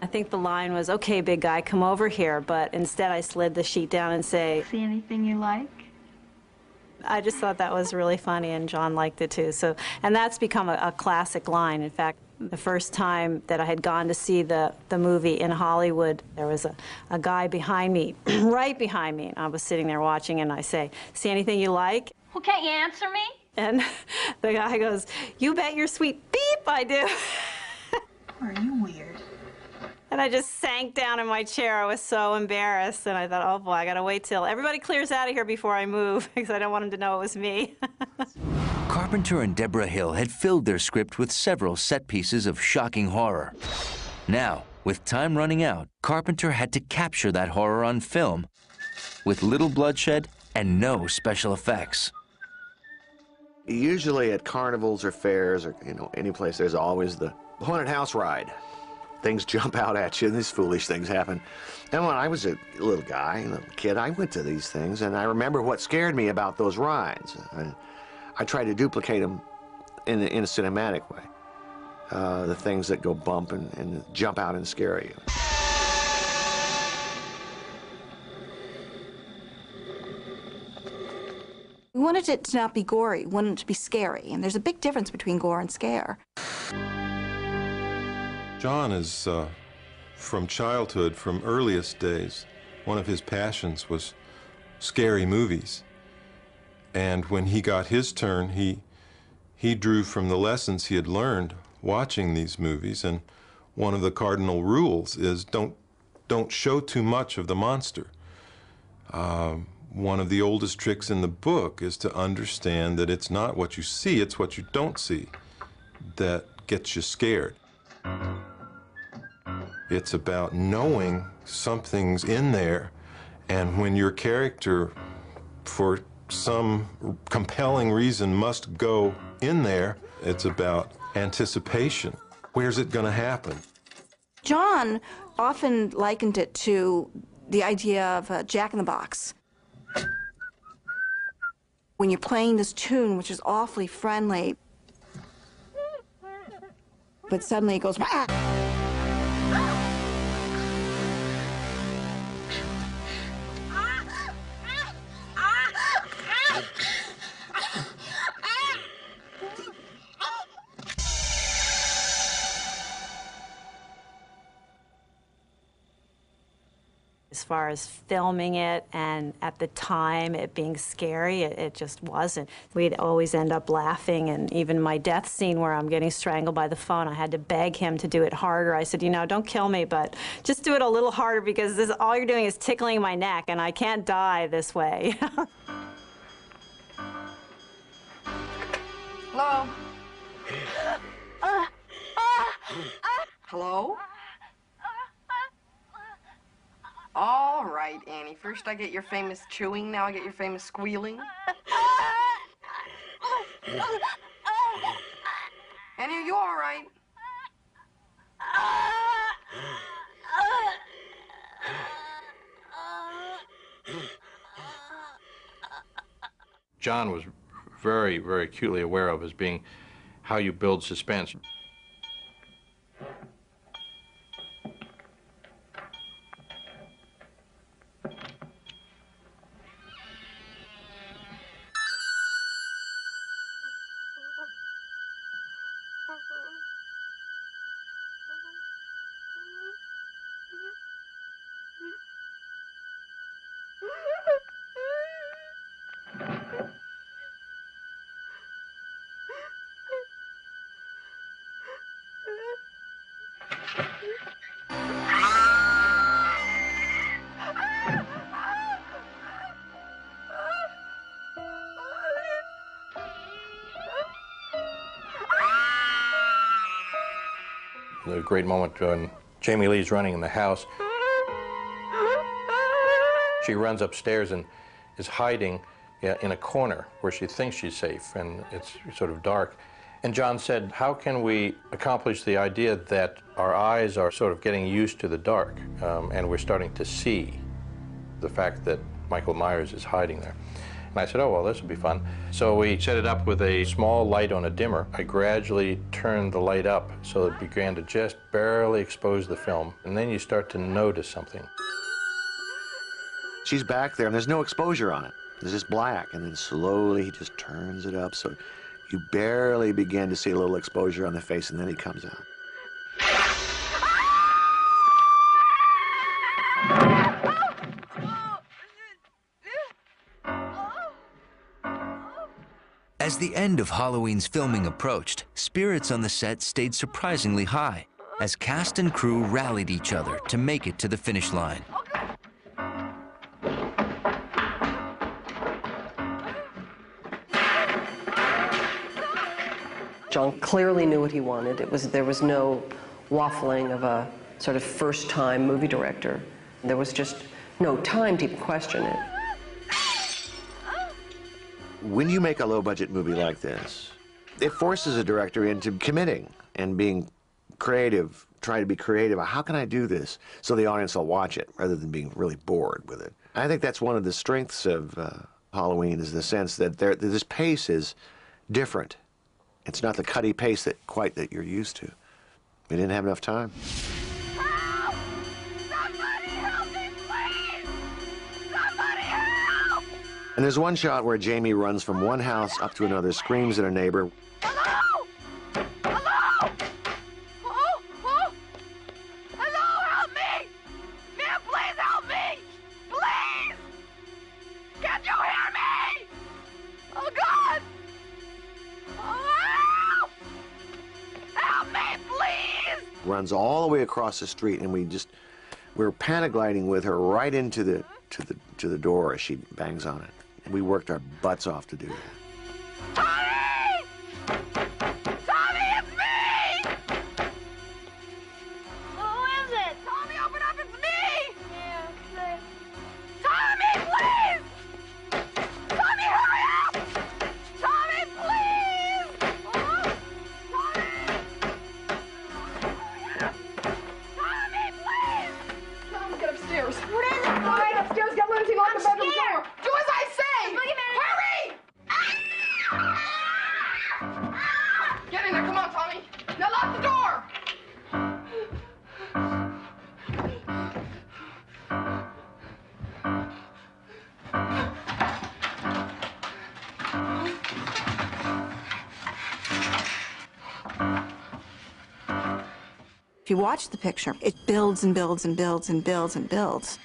Speaker 7: I think the line was, okay, big guy, come over here, but instead I slid the sheet down and say,
Speaker 22: see anything you like?
Speaker 7: I just thought that was really funny, and John liked it too. So, and that's become a classic line. In fact, the first time that I had gone to see the movie in Hollywood, there was a guy behind me, right behind me, and I was sitting there watching, and I say, see anything you like?
Speaker 22: Well, can't you answer me?
Speaker 7: And the guy goes, you bet your sweet beep I do.
Speaker 22: Are you weird?
Speaker 7: And I just sank down in my chair. I was so embarrassed, and I thought, oh boy, I gotta wait till everybody clears out of here before I move, because I don't want them to know it was me.
Speaker 3: Carpenter and Deborah Hill had filled their script with several set pieces of shocking horror. Now, with time running out, Carpenter had to capture that horror on film with little bloodshed and no special effects.
Speaker 5: Usually at carnivals or fairs or, you know, any place, there's always the haunted house ride. Things jump out at you and these foolish things happen. And when I was a little guy, a little kid, I went to these things, and I remember what scared me about those rides. I tried to duplicate them in a cinematic way. The things that go bump and jump out and scare you.
Speaker 10: We wanted it to not be gory, we wanted it to be scary, and there's a big difference between gore and scare.
Speaker 9: John is, from childhood, from earliest days, one of his passions was scary movies. And when he got his turn, he drew from the lessons he had learned watching these movies, and one of the cardinal rules is don't show too much of the monster. One of the oldest tricks in the book is to understand that it's not what you see, it's what you don't see that gets you scared. It's about knowing something's in there, and when your character, for some compelling reason, must go in there, it's about anticipation. Where's it going to happen?
Speaker 10: John often likened it to the idea of a Jack-in-the-Box. When you're playing this tune, which is awfully friendly, but suddenly it goes, "Wah!"
Speaker 7: As far as filming it, and at the time it being scary, it just wasn't. We'd always end up laughing, and even my death scene where I'm getting strangled by the phone, I had to beg him to do it harder. I said, you know, don't kill me, but just do it a little harder, because this, all you're doing is tickling my neck, and I can't die this way.
Speaker 13: Hello? Hello? All right, Annie. First I get your famous chewing, now I get your famous squealing. Annie, are you all right?
Speaker 12: John was very, very acutely aware of as being how you build suspense. The great moment when Jamie Lee's running in the house. She runs upstairs and is hiding in a corner where she thinks she's safe, and it's sort of dark. And John said, how can we accomplish the idea that our eyes are sort of getting used to the dark, and we're starting to see the fact that Michael Myers is hiding there? And I said, oh, well, this would be fun. So we set it up with a small light on a dimmer. I gradually turned the light up so it began to just barely expose the film. And then you start to notice something.
Speaker 5: She's back there, and there's no exposure on it. It's just black, and then slowly he just turns it up so you barely begin to see a little exposure on the face, and then he comes out.
Speaker 3: As the end of Halloween's filming approached, spirits on the set stayed surprisingly high as cast and crew rallied each other to make it to the finish line.
Speaker 13: John clearly knew what he wanted. There was no waffling of a sort of first-time movie director. There was just no time to even question it.
Speaker 5: When you make a low-budget movie like this, it forces a director into committing and being creative, trying to be creative. How can I do this so the audience will watch it rather than being really bored with it? I think that's one of the strengths of Halloween, is the sense that this pace is different. It's not the cutty pace that you're used to. We didn't have enough time. And there's one shot where Jamie runs from one house up to another, screams at a neighbor.
Speaker 1: Hello! Hello! Oh, oh! Hello, help me! Man, please help me! Please! Can't you hear me? Oh, God! Oh, help me, please!
Speaker 5: Runs all the way across the street, and we're paragliding with her right into the to the door as she bangs on it. And we worked our butts off to do that.
Speaker 1: Tommy, it's me! Who is it? Tommy, open up, it's me! Yeah, please. Tommy, please! Tommy, hurry up! Tommy, please! Tommy! Tommy, please!
Speaker 19: Tom, get upstairs.
Speaker 1: What is it, boy?
Speaker 19: Get upstairs, get Lindsay, lock the bedroom
Speaker 1: scared.
Speaker 19: door. Do as I say! Hurry! Get in there, come on, Tommy. Now lock the door!
Speaker 10: If you watch the picture, it builds and builds and builds and builds and builds.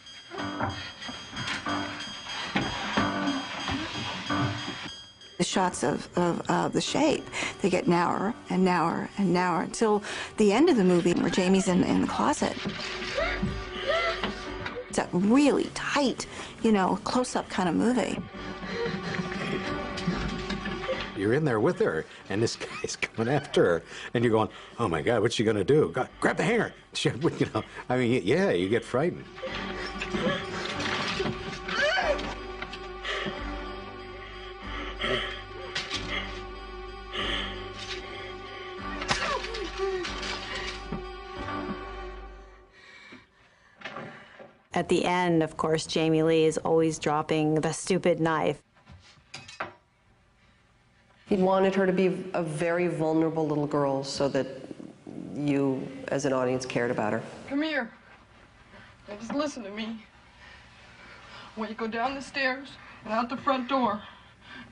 Speaker 10: The shots of the shape, they get narrower and narrower and narrower until the end of the movie where Jamie's in the closet. It's a really tight, you know, close-up kind of movie.
Speaker 16: You're in there with her, and this guy's coming after her, and you're going, oh my God, what's she gonna do? God, grab the hanger. You know, I mean, yeah, you get frightened.
Speaker 7: At the end, of course, Jamie Lee is always dropping the stupid knife.
Speaker 13: He wanted her to be a very vulnerable little girl so that you, as an audience, cared about her.
Speaker 19: Come here. Now just listen to me. I want you to go down the stairs and out the front door.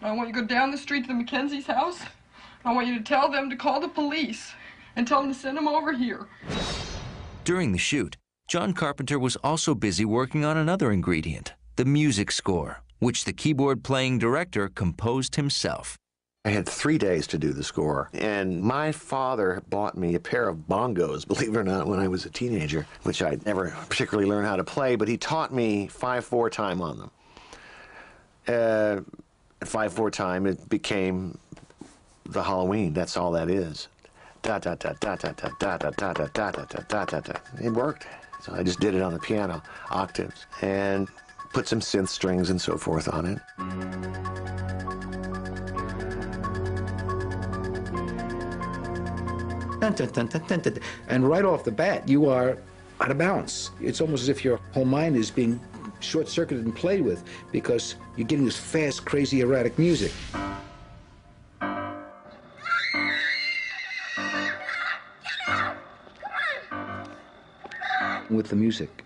Speaker 19: And I want you to go down the street to the Mackenzie's house. I want you to tell them to call the police and tell them to send them over here.
Speaker 3: During the shoot, John Carpenter was also busy working on another ingredient, the music score, which the keyboard-playing director composed himself.
Speaker 5: I had 3 days to do the score, and my father bought me a pair of bongos, believe it or not, when I was a teenager, which I never particularly learned how to play, but he taught me 5/4 time on them. At 5/4 time, it became the Halloween. That's all that is. Da da da da da da da da da da da da da da da. It worked. So I just did it on the piano, octaves, and put some synth strings and so forth on it.
Speaker 2: Dun, dun, dun, dun, dun, dun. And right off the bat, you are out of balance. It's almost as if your whole mind is being short-circuited and played with because you're getting this fast, crazy, erratic music. With the music,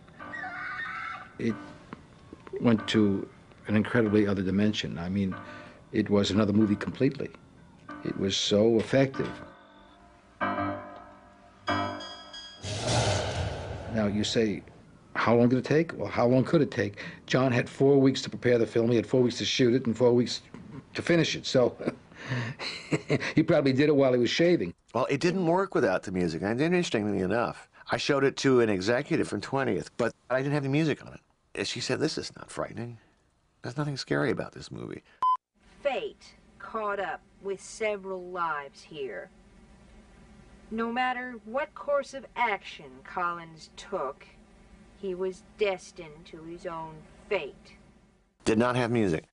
Speaker 2: it went to an incredibly other dimension. I mean, it was another movie completely. It was so effective. Now, you say, how long did it take? Well, how long could it take? John had 4 weeks to prepare the film. He had 4 weeks to shoot it and 4 weeks to finish it. So he probably did it while he was shaving.
Speaker 5: Well, it didn't work without the music. And interestingly enough, I showed it to an executive from 20th, but I didn't have the music on it. And she said, this is not frightening. There's nothing scary about this movie.
Speaker 15: Fate caught up with several lives here. No matter what course of action Collins took, he was destined to his own fate.
Speaker 5: Did not have music.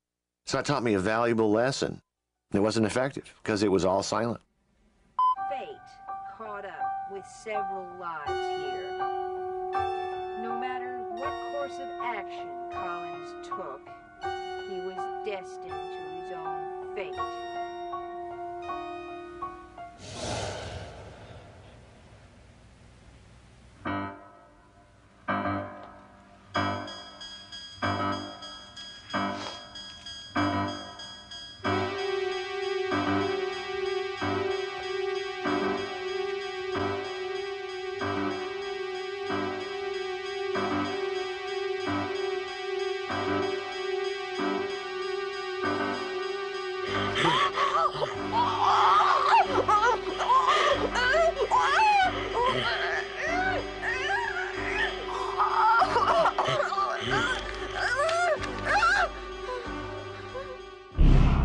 Speaker 5: So it taught me a valuable lesson. It wasn't effective because it was all silent.
Speaker 15: Fate caught up with several lives here. No matter what course of action Collins took, he was destined to his own fate.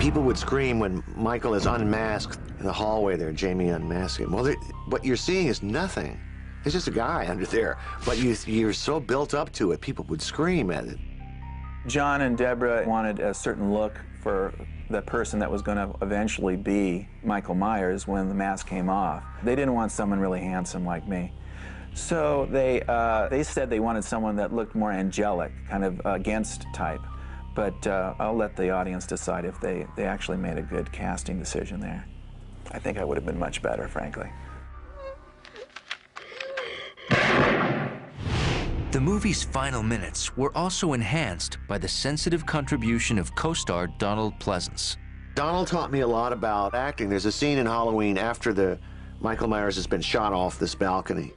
Speaker 5: People would scream when Michael is unmasked in the hallway there, Jamie unmasked him. Well, what you're seeing is nothing. It's just a guy under there. But you're so built up to it, people would scream at it.
Speaker 4: John and Deborah wanted a certain look for the person that was going to eventually be Michael Myers when the mask came off. They didn't want someone really handsome like me. So they said they wanted someone that looked more angelic, kind of against type. But I'll let the audience decide if they actually made a good casting decision there. I think I would have been much better, frankly.
Speaker 3: The movie's final minutes were also enhanced by the sensitive contribution of co-star Donald Pleasence.
Speaker 5: Donald taught me a lot about acting. There's a scene in Halloween after Michael Myers has been shot off this balcony.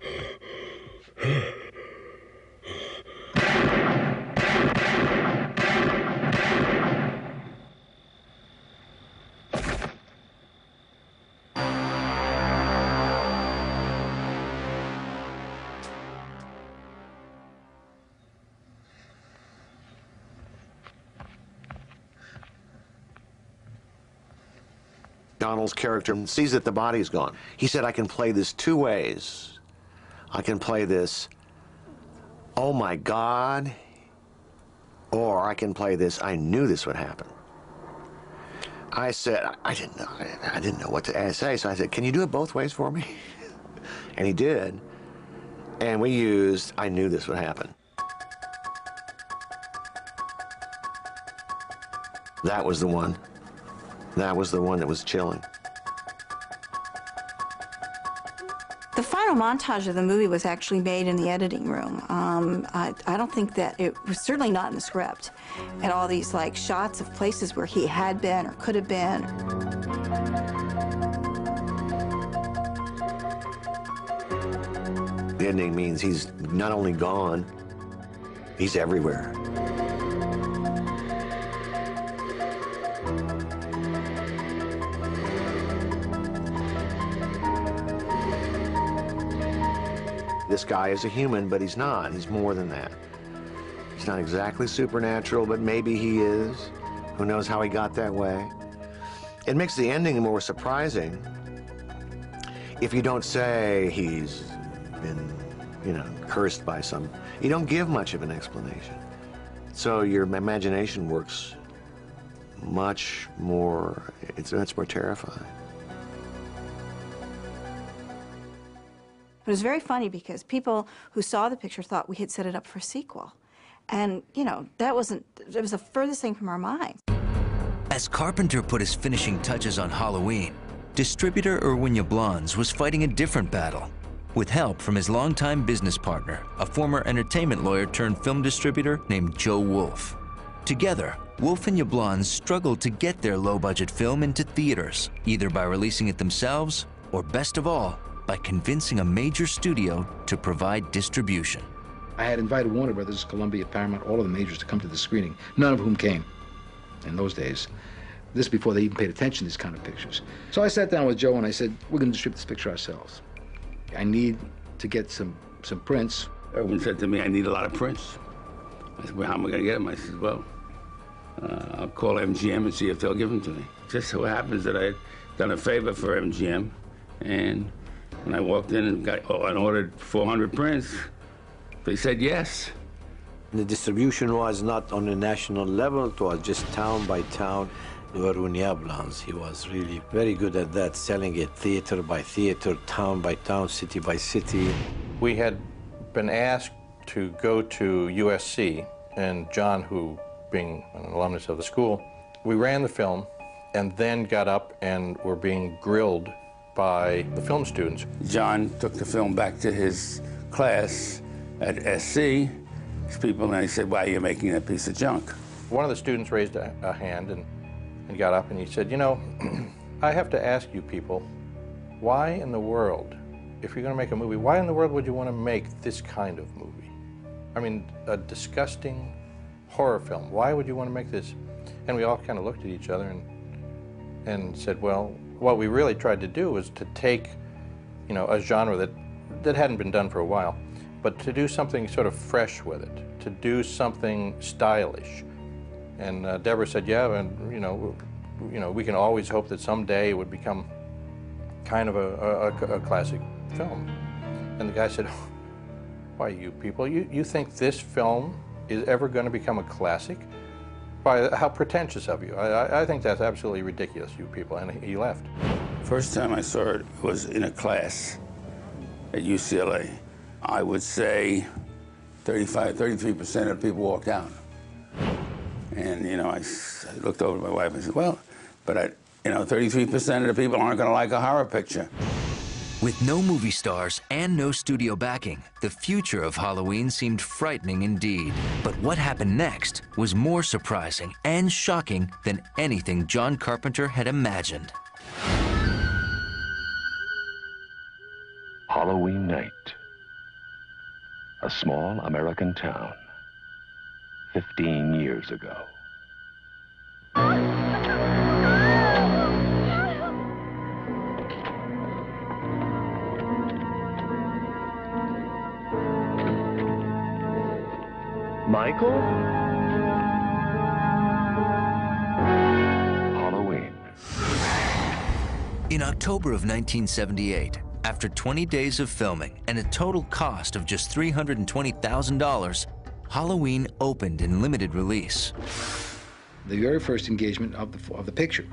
Speaker 5: Donald's character sees that the body's gone. He said, I can play this two ways. I can play this, oh my God, or I can play this, I knew this would happen. I said, I didn't know what to say, so I said, can you do it both ways for me? And he did. And we used, I knew this would happen. That was the one. That was the one that was chilling.
Speaker 10: The final montage of the movie was actually made in the editing room. I don't think that it was certainly not in the script. And all these like shots of places where he had been or could have been.
Speaker 5: The ending means he's not only gone, he's everywhere. This guy is a human, but he's not. He's more than that. He's not exactly supernatural, but maybe he is. Who knows how he got that way? It makes the ending more surprising if you don't say he's been, cursed by some. You don't give much of an explanation. So your imagination works much more, it's much more terrifying.
Speaker 10: It was very funny because people who saw the picture thought we had set it up for a sequel. And, it was the furthest thing from our minds.
Speaker 3: As Carpenter put his finishing touches on Halloween, distributor Irwin Yablans was fighting a different battle. With help from his longtime business partner, a former entertainment lawyer turned film distributor named Joe Wolf. Together, Wolf and Yablans struggled to get their low-budget film into theaters, either by releasing it themselves or, best of all, by convincing a major studio to provide distribution.
Speaker 2: I had invited Warner Brothers, Columbia, Paramount, all of the majors to come to the screening, none of whom came in those days. This before they even paid attention to these kind of pictures. So I sat down with Joe and I said, we're going to distribute this picture ourselves. I need to get some prints.
Speaker 6: Irwin said to me, I need a lot of prints. I said, well, how am I going to get them? I said, well, I'll call MGM and see if they'll give them to me. Just so happens that I had done a favor for MGM, and when I walked in and ordered 400 prints, they said yes.
Speaker 14: The distribution was not on a national level, it was just town by town. Irwin Yablans, he was really very good at that, selling it theater by theater, town by town, city by city.
Speaker 12: We had been asked to go to USC, and John, who being an alumnus of the school, we ran the film and then got up and were being grilled by the film students.
Speaker 6: John took the film back to his class at SC, his people, and he said, why are you making that piece of junk?
Speaker 12: One of the students raised a hand and got up and he said, I have to ask you people, why in the world, if you're going to make a movie, why in the world would you want to make this kind of movie? I mean, a disgusting horror film. Why would you want to make this? And we all kind of looked at each other and said, well, what we really tried to do was to take, a genre that hadn't been done for a while, but to do something sort of fresh with it, to do something stylish. And Deborah said, yeah, and you know, we can always hope that someday it would become kind of a classic film. And the guy said, why, you people, you think this film is ever going to become a classic? Why, how pretentious of you. I think that's absolutely ridiculous, you people. And he left.
Speaker 6: First time I saw it was in a class at UCLA. I would say 33% of people walked out. And, you know, I looked over at my wife and said, well, but you know, 33% of the people aren't going to like a horror picture.
Speaker 3: With no movie stars and no studio backing, the future of Halloween seemed frightening indeed. But what happened next was more surprising and shocking than anything John Carpenter had imagined.
Speaker 8: Halloween night. A small American town. 15 years ago. Michael? Halloween.
Speaker 3: In October of 1978, after 20 days of filming and a total cost of just $320,000, Halloween opened in limited release.
Speaker 2: The very first engagement of the picture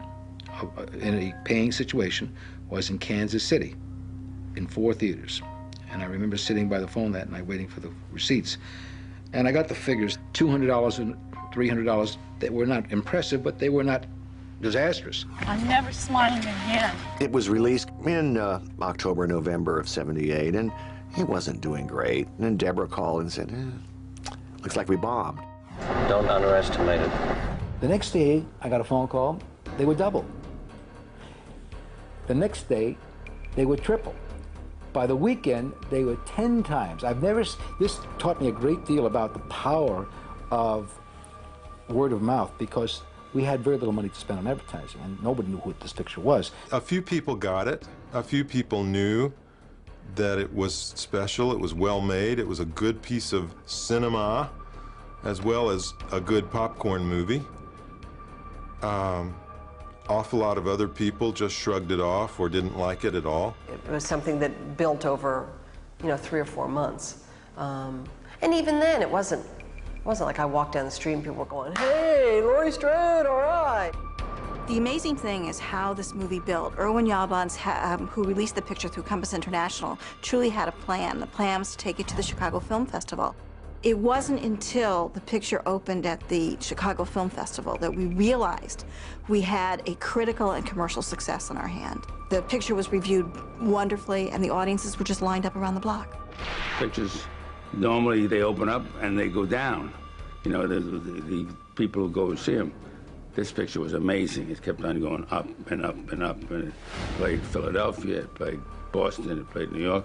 Speaker 2: in a paying situation was in Kansas City in 4 theaters. And I remember sitting by the phone that night waiting for the receipts. And I got the figures, $200 and $300. They were not impressive, but they were not disastrous.
Speaker 17: I'm never smiling again.
Speaker 5: It was released in October, November of '78, and it wasn't doing great. And then Deborah called and said, looks like we bombed.
Speaker 21: Don't underestimate it.
Speaker 2: The next day, I got a phone call. They were double. The next day, they were triple. By the weekend, they were 10 times. This taught me a great deal about the power of word of mouth, because we had very little money to spend on advertising, and nobody knew what this picture was.
Speaker 9: A few people got it. A few people knew that it was special, it was well made, it was a good piece of cinema, as well as a good popcorn movie. Awful lot of other people just shrugged it off or didn't like it at all.
Speaker 13: It was something that built over, 3 or 4 months. And even then, it wasn't like I walked down the street and people were going, hey, Laurie Strode, all right.
Speaker 10: The amazing thing is how this movie built. Erwin Jablons, who released the picture through Compass International, truly had a plan. The plan was to take it to the Chicago Film Festival. It wasn't until the picture opened at the Chicago Film Festival that we realized we had a critical and commercial success in our hand. The picture was reviewed wonderfully, and the audiences were just lined up around the block.
Speaker 6: Pictures, normally they open up and they go down. You know, the people who go and see them. This picture was amazing. It kept on going up and up and up. And it played Philadelphia, it played Boston, it played New York,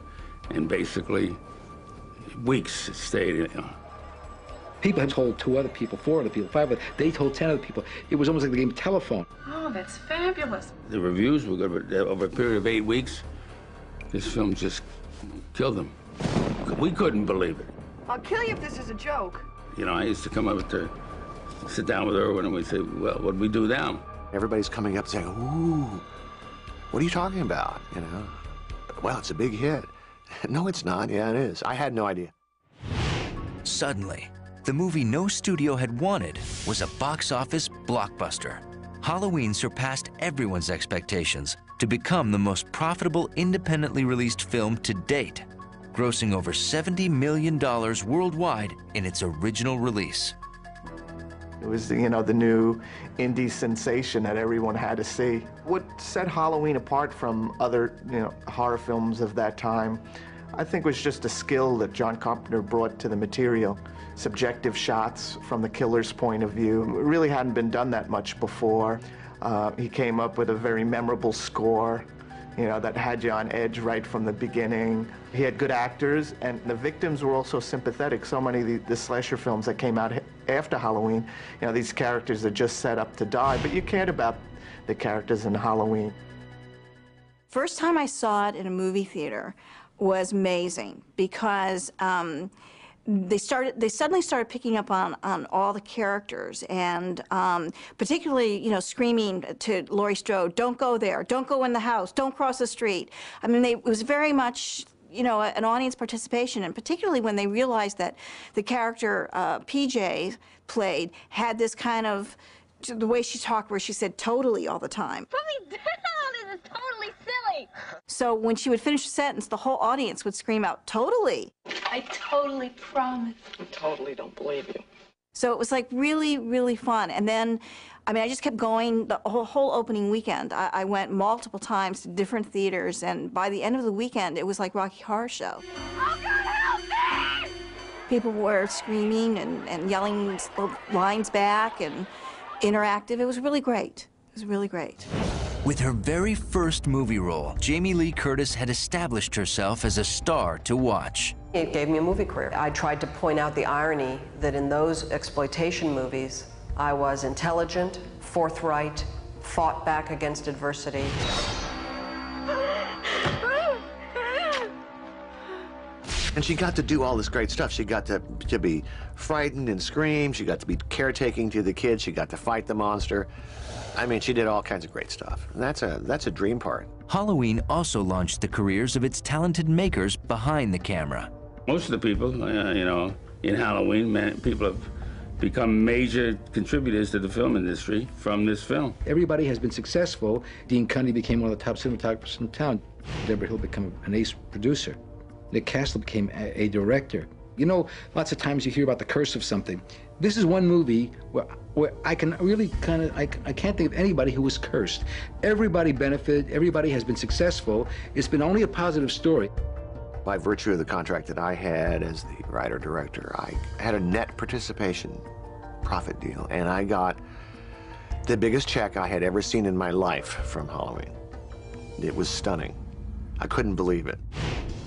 Speaker 6: and basically weeks it stayed.
Speaker 2: People had told 2 other people, 4 other people, 5 other, they told 10 other people. It was almost like the game of telephone.
Speaker 17: Oh, that's fabulous.
Speaker 6: The reviews were good, but over a period of 8 weeks, this film just killed them. We couldn't believe it.
Speaker 19: I'll kill you if this is a joke.
Speaker 6: You know, I used to come up to sit down with Erwin and we'd say, well, what do we do now?
Speaker 5: Everybody's coming up saying, ooh, what are you talking about? Well, it's a big hit. No, it's not. Yeah, it is. I had no idea.
Speaker 3: Suddenly, the movie no studio had wanted was a box office blockbuster. Halloween surpassed everyone's expectations to become the most profitable independently released film to date, grossing over $70 million worldwide in its original release.
Speaker 23: It was, the new indie sensation that everyone had to see. What set Halloween apart from other, horror films of that time, I think, was just a skill that John Carpenter brought to the material. Subjective shots from the killer's point of view. It really hadn't been done that much before. He came up with a very memorable score, that had you on edge right from the beginning. He had good actors, and the victims were also sympathetic. So many of the slasher films that came out after Halloween, these characters are just set up to die, but you cared about the characters in Halloween.
Speaker 10: First time I saw it in a movie theater was amazing, because they suddenly started picking up on all the characters, and particularly, you know, screaming to Laurie Strode, "Don't go there! Don't go in the house! Don't cross the street!" I mean, it was very much, you know, an audience participation, and particularly when they realized that the character PJ played had this kind of, the way she talked, where she said "totally" all the time.
Speaker 1: Put me down! This is totally silly!
Speaker 10: So when she would finish a sentence, the whole audience would scream out, "Totally!"
Speaker 1: I totally promise.
Speaker 19: I totally don't believe you.
Speaker 10: So it was like really, really fun. And then, I mean, I just kept going the whole opening weekend. I went multiple times to different theaters, and by the end of the weekend, it was like Rocky Horror Show.
Speaker 1: Oh, God, help me!
Speaker 10: People were screaming and yelling lines back and interactive. It was really great. It was really great.
Speaker 3: With her very first movie role, Jamie Lee Curtis had established herself as a star to watch.
Speaker 13: It gave me a movie career. I tried to point out the irony that in those exploitation movies, I was intelligent, forthright, fought back against adversity.
Speaker 5: And she got to do all this great stuff. She got to be frightened and scream. She got to be caretaking to the kids. She got to fight the monster. I mean, she did all kinds of great stuff. And that's a dream part.
Speaker 3: Halloween also launched the careers of its talented makers behind the camera.
Speaker 6: Most of the people, you know, in Halloween, people have become major contributors to the film industry from this film.
Speaker 2: Everybody has been successful. Dean Cundy became one of the top cinematographers in town. Deborah Hill became an ace producer. Nick Castle became a director. You know, lots of times you hear about the curse of something. This is one movie where I can really I can't think of anybody who was cursed. Everybody benefited, everybody has been successful. It's been only a positive story.
Speaker 5: By virtue of the contract that I had as the writer-director, I had a net participation profit deal, and I got the biggest check I had ever seen in my life from Halloween. It was stunning. I couldn't believe it.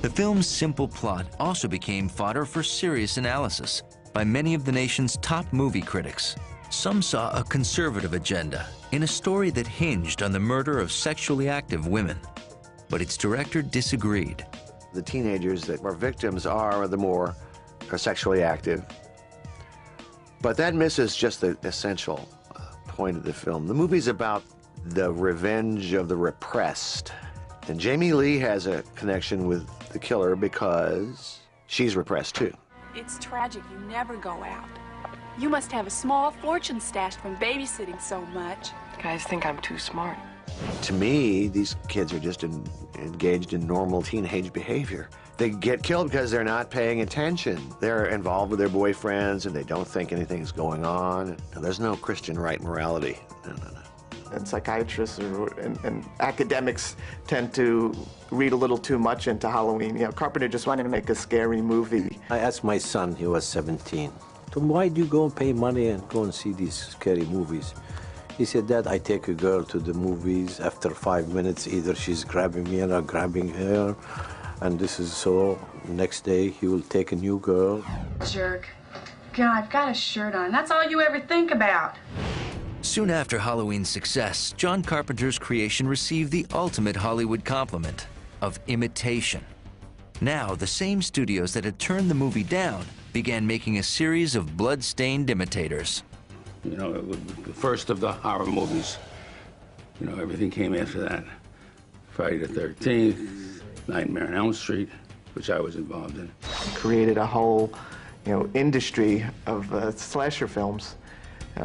Speaker 3: The film's simple plot also became fodder for serious analysis by many of the nation's top movie critics. Some saw a conservative agenda in a story that hinged on the murder of sexually active women. But its director disagreed.
Speaker 5: The teenagers that are victims are sexually active. But that misses just the essential point of the film. The movie's about the revenge of the repressed. And Jamie Lee has a connection with the killer because she's repressed too.
Speaker 11: It's tragic you never go out. You must have a small fortune stashed from babysitting so much.
Speaker 19: Guys think I'm too smart.
Speaker 5: To me, these kids are just engaged in normal teenage behavior. They get killed because they're not paying attention. They're involved with their boyfriends and they don't think anything's going on. And there's no Christian right morality. No.
Speaker 23: And psychiatrists and academics tend to read a little too much into Halloween. You know, Carpenter just wanted to make a scary movie.
Speaker 14: I asked my son, he was 17, why do you go and pay money and go and see these scary movies? He said, Dad, I take a girl to the movies. After 5 minutes, either she's grabbing me or I'm grabbing her. And this is so, next day he will take a new girl.
Speaker 11: Jerk. God, I've got a shirt on. That's all you ever think about.
Speaker 3: Soon after Halloween's success, John Carpenter's creation received the ultimate Hollywood compliment of imitation. Now, the same studios that had turned the movie down began making a series of blood-stained imitators.
Speaker 6: You know, it was the first of the horror movies. You know, everything came after that. Friday the 13th, Nightmare on Elm Street, which I was involved in.
Speaker 23: Created a whole, industry of slasher films.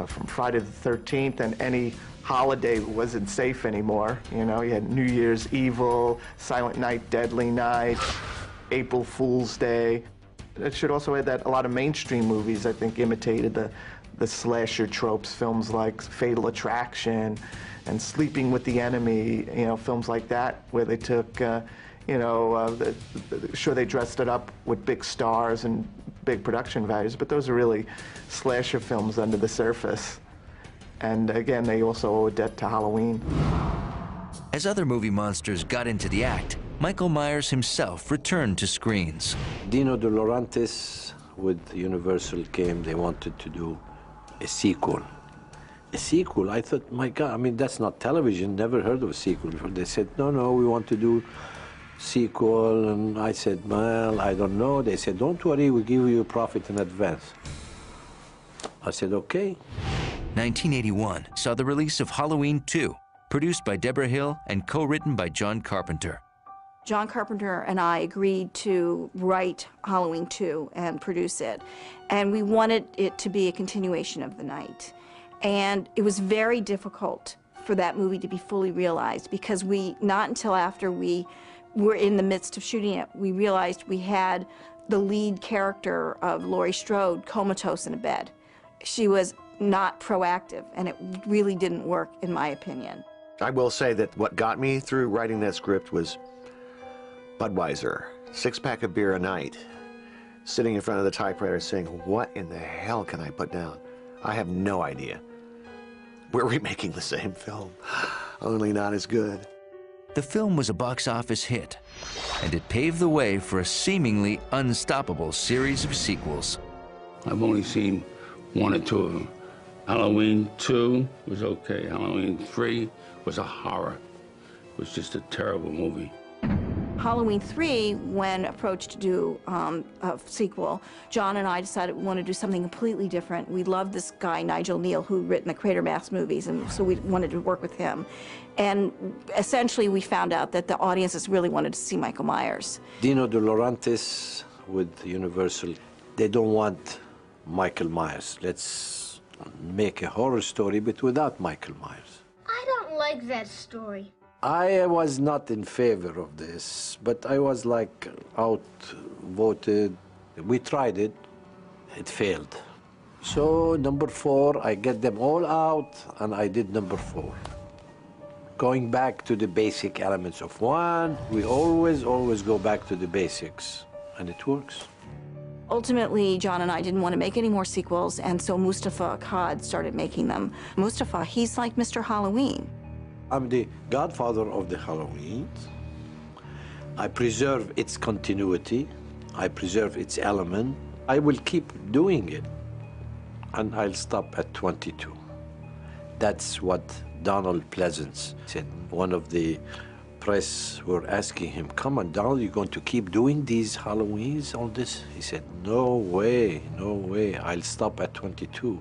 Speaker 23: From Friday the 13th, and any holiday wasn't safe anymore. You know, you had New Year's Evil, Silent Night, Deadly Night, April Fool's Day. It should also add that a lot of mainstream movies, I think, imitated the slasher tropes, films like Fatal Attraction and Sleeping with the Enemy, films like that, where they took, sure, they dressed it up with big stars and big production values, but those are really slasher films under the surface. And again, they also owe a debt to Halloween.
Speaker 3: As other movie monsters got into the act, Michael Myers himself returned to screens.
Speaker 14: Dino De Laurentiis with Universal came, they wanted to do a sequel. A sequel? I thought, my God, that's not television, never heard of a sequel before. They said, no, we want to do sequel, and I said, well, I don't know. They said, don't worry, we'll give you profit in advance. I said, okay.
Speaker 3: 1981 saw the release of Halloween 2, produced by Deborah Hill and co-written by John Carpenter.
Speaker 10: John Carpenter and I agreed to write Halloween 2 and produce it. And we wanted it to be a continuation of The Night. And it was very difficult for that movie to be fully realized because not until after we were in the midst of shooting it, we realized we had the lead character of Laurie Strode comatose in a bed. She was not proactive, and it really didn't work, in my opinion.
Speaker 5: I will say that what got me through writing that script was Budweiser, 6-pack of beer a night, sitting in front of the typewriter saying, what in the hell can I put down? I have no idea. We're remaking the same film, only not as good.
Speaker 3: The film was a box office hit, and it paved the way for a seemingly unstoppable series of sequels.
Speaker 6: I've only seen 1 or 2 of them. Halloween 2 was okay. Halloween 3 was a horror. It was just a terrible movie.
Speaker 10: Halloween 3, when approached to do a sequel, John and I decided we wanted to do something completely different. We loved this guy, Nigel Neal, who'd written the Quatermass movies, and so we wanted to work with him. And essentially, we found out that the audiences really wanted to see Michael Myers.
Speaker 14: Dino De Laurentiis with Universal, they don't want Michael Myers. Let's make a horror story, but without Michael Myers.
Speaker 18: I don't like that story.
Speaker 14: I was not in favor of this, but I was like outvoted. We tried it, it failed. So number 4, I get them all out, and I did number 4. Going back to the basic elements of 1, we always go back to the basics, and it works.
Speaker 10: Ultimately, John and I didn't want to make any more sequels, and so Mustafa Akkad started making them. Mustafa, he's like Mr. Halloween.
Speaker 14: I'm the godfather of the Halloween. I preserve its continuity. I preserve its element. I will keep doing it, and I'll stop at 22. That's what Donald Pleasence said. One of the press were asking him, come on, Donald, you're going to keep doing these Halloweens, all this? He said, no way, I'll stop at 22.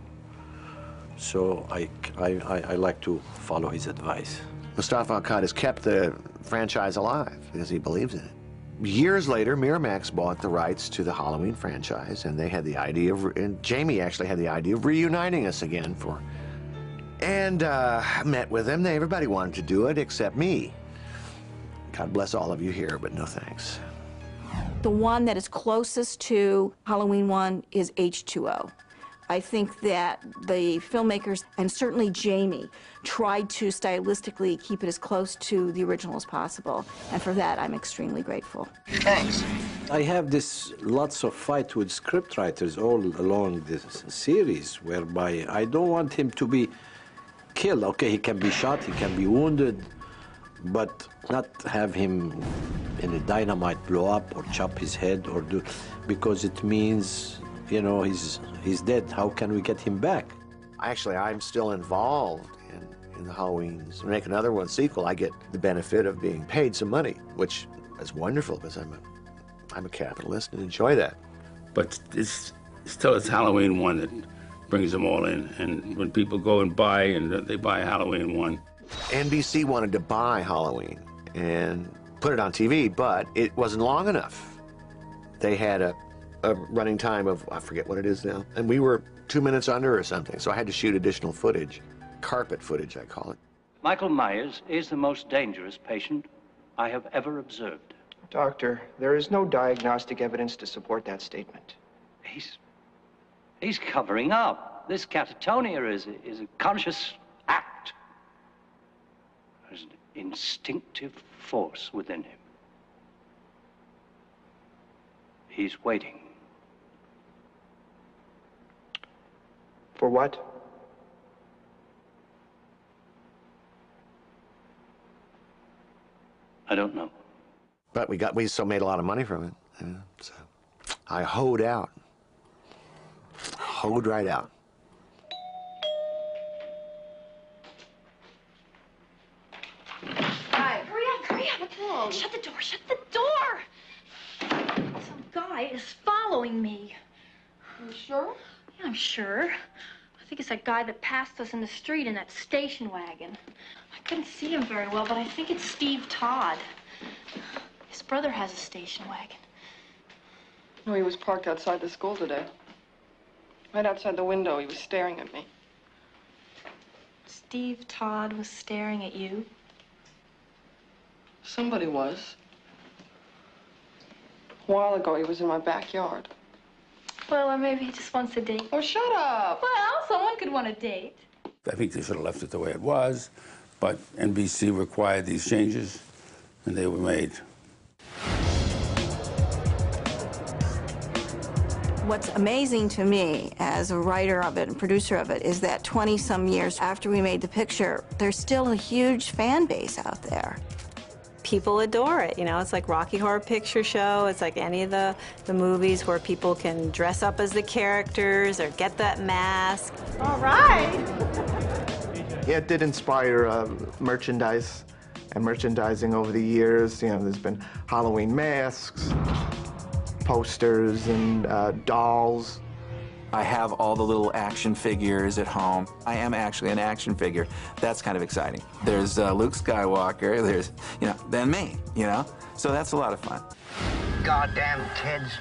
Speaker 14: So I like to follow his advice.
Speaker 5: Mustafa Akkad has kept the franchise alive because he believes in it. Years later, Miramax bought the rights to the Halloween franchise, and they had the idea of, and Jamie actually had the idea of reuniting us again and met with them. Everybody wanted to do it except me. God bless all of you here, but no thanks.
Speaker 10: The one that is closest to Halloween 1 is H2O. I think that the filmmakers, and certainly Jamie, tried to stylistically keep it as close to the original as possible, and for that I'm extremely grateful.
Speaker 14: Thanks. I have lots of fight with scriptwriters all along this series, whereby I don't want him to be killed. Okay, he can be shot, he can be wounded, but not have him in a dynamite blow up or chop his head or do, because it means, you know, he's dead. How can we get him back?
Speaker 5: Actually, I'm still involved in the Halloweens. To make another one sequel, I get the benefit of being paid some money, which is wonderful because I'm a capitalist and enjoy that.
Speaker 6: But it's Halloween 1 that brings them all in. And when people go and buy, and they buy Halloween 1.
Speaker 5: NBC wanted to buy Halloween and put it on TV, but it wasn't long enough. They had a running time of, I forget what it is now, and we were 2 minutes under or something, so I had to shoot additional footage. Carpet footage, I call it.
Speaker 20: Michael Myers is the most dangerous patient I have ever observed.
Speaker 22: Doctor, there is no diagnostic evidence to support that statement.
Speaker 20: He's covering up. This catatonia is a conscious act. There's an instinctive force within him. He's waiting.
Speaker 22: For what?
Speaker 20: I don't know.
Speaker 5: But we still made a lot of money from it. Yeah, so I hoed out. Hoed right out.
Speaker 18: Hi. Hurry up. What's wrong? Shut the door. Shut the
Speaker 7: guy is following me.
Speaker 19: You sure?
Speaker 7: Yeah, I'm sure. I think it's that guy that passed us in the street in that station wagon. I couldn't see him very well, but I think it's Steve Todd. His brother has a station wagon.
Speaker 19: No, he was parked outside the school today. Right outside the window, he was staring at me.
Speaker 7: Steve Todd was staring at you?
Speaker 19: Somebody was. A while ago, he was in my backyard.
Speaker 7: Well, or maybe he just wants a date.
Speaker 19: Oh, shut up!
Speaker 7: Well, someone could want a date.
Speaker 6: I think they should have left it the way it was, but NBC required these changes, and they were made.
Speaker 10: What's amazing to me as a writer of it and producer of it is that 20-some years after we made the picture, there's still a huge fan base out there.
Speaker 15: People adore it, you know, it's like Rocky Horror Picture Show, it's like any of the movies where people can dress up as the characters or get that mask.
Speaker 10: All right.
Speaker 23: Yeah, it did inspire merchandise and merchandising over the years. You know, there's been Halloween masks, posters, and dolls.
Speaker 4: I have all the little action figures at home. I am actually an action figure. That's kind of exciting. There's Luke Skywalker, there's, you know, then me, you know? So that's a lot of fun.
Speaker 14: Goddamn kids.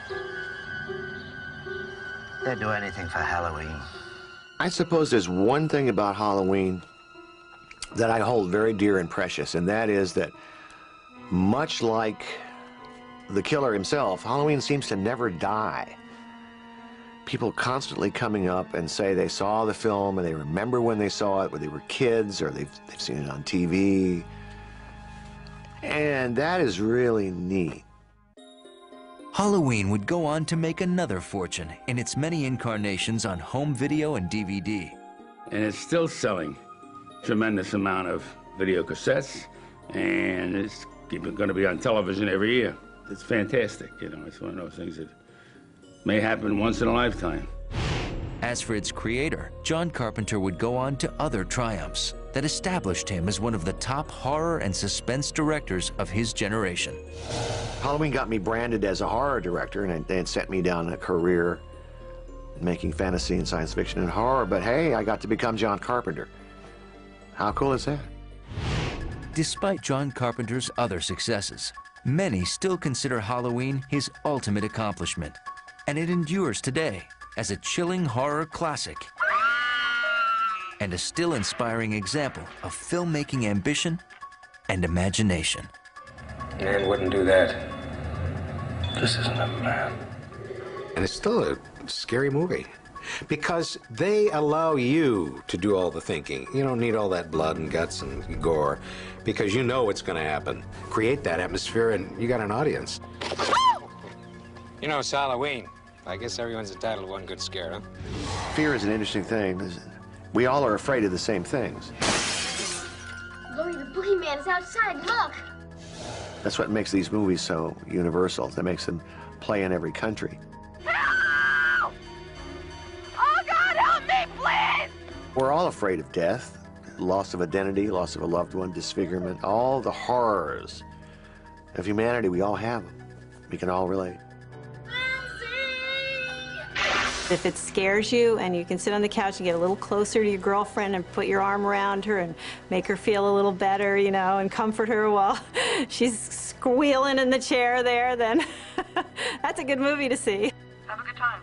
Speaker 14: They'd do anything for Halloween.
Speaker 5: I suppose there's one thing about Halloween that I hold very dear and precious, and that is that much like the killer himself, Halloween seems to never die. People constantly coming up and say they saw the film and they remember when they saw it, when they were kids, or they've seen it on TV. And that is really neat.
Speaker 3: Halloween would go on to make another fortune in its many incarnations on home video and DVD.
Speaker 6: And it's still selling tremendous amount of video cassettes, and it's going to be on television every year. It's fantastic, you know, it's one of those things that may happen once in a lifetime.
Speaker 3: As for its creator, John Carpenter would go on to other triumphs that established him as one of the top horror and suspense directors of his generation.
Speaker 5: Halloween got me branded as a horror director, and it sent me down a career making fantasy and science fiction and horror, but hey, I got to become John Carpenter. How cool is that?
Speaker 3: Despite John Carpenter's other successes, many still consider Halloween his ultimate accomplishment, and it endures today as a chilling horror classic and a still inspiring example of filmmaking ambition and imagination.
Speaker 16: Man wouldn't do that. This isn't a man.
Speaker 24: And it's still a scary movie because they allow you to do all the thinking. You don't need all that blood and guts and gore because you know what's going to happen. Create that atmosphere and you got an audience.
Speaker 16: You know, it's Halloween. I guess everyone's entitled to one good scare, huh?
Speaker 5: Fear is an interesting thing. We all are afraid of the same things.
Speaker 18: Lori, the boogeyman is outside. Look.
Speaker 5: That's what makes these movies so universal. That makes them play in every country.
Speaker 1: Help! Oh, God, help me, please!
Speaker 5: We're all afraid of death, loss of identity, loss of a loved one, disfigurement, all the horrors of humanity. We all have them. We can all relate.
Speaker 15: If it scares you and you can sit on the couch and get a little closer to your girlfriend and put your arm around her and make her feel a little better, you know, and comfort her while she's squealing in the chair there, then that's a good movie to see.
Speaker 17: Have a good time.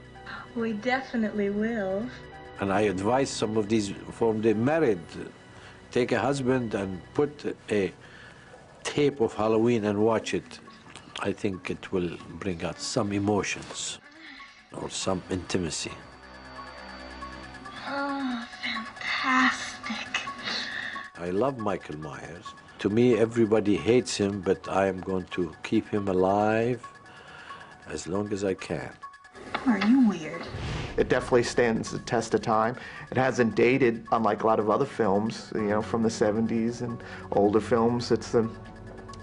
Speaker 15: We definitely will.
Speaker 14: And I advise some of these, from the married, take a husband and put a tape of Halloween and watch it. I think it will bring out some emotions or some intimacy.
Speaker 18: Oh, fantastic.
Speaker 14: I love Michael Myers. To me, everybody hates him, but I am going to keep him alive as long as I can.
Speaker 10: Are you weird?
Speaker 23: It definitely stands the test of time. It hasn't dated, unlike a lot of other films, you know, from the 70s and older films. It's a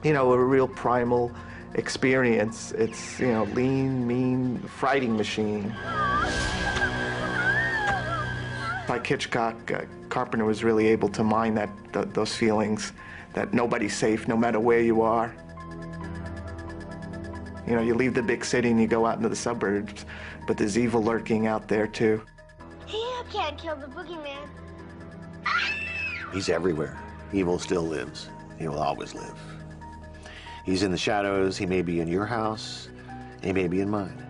Speaker 23: real primal experience. It's, you know, lean, mean, fighting machine. Like Hitchcock, Carpenter was really able to mine those feelings that nobody's safe no matter where you are. You know, you leave the big city and you go out into the suburbs, but there's evil lurking out there too.
Speaker 18: You can't kill the boogeyman.
Speaker 5: He's everywhere. Evil still lives. He will always live. He's in the shadows. He may be in your house. He may be in mine.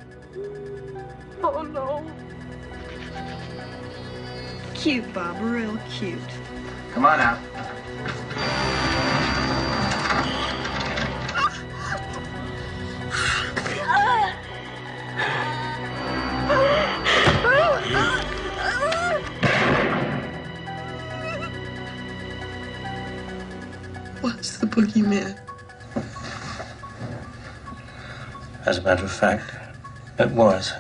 Speaker 18: Oh, no.
Speaker 10: Cute, Bob, real cute.
Speaker 23: Come on out.
Speaker 19: Was the boogeyman?
Speaker 20: As a matter of fact, it was.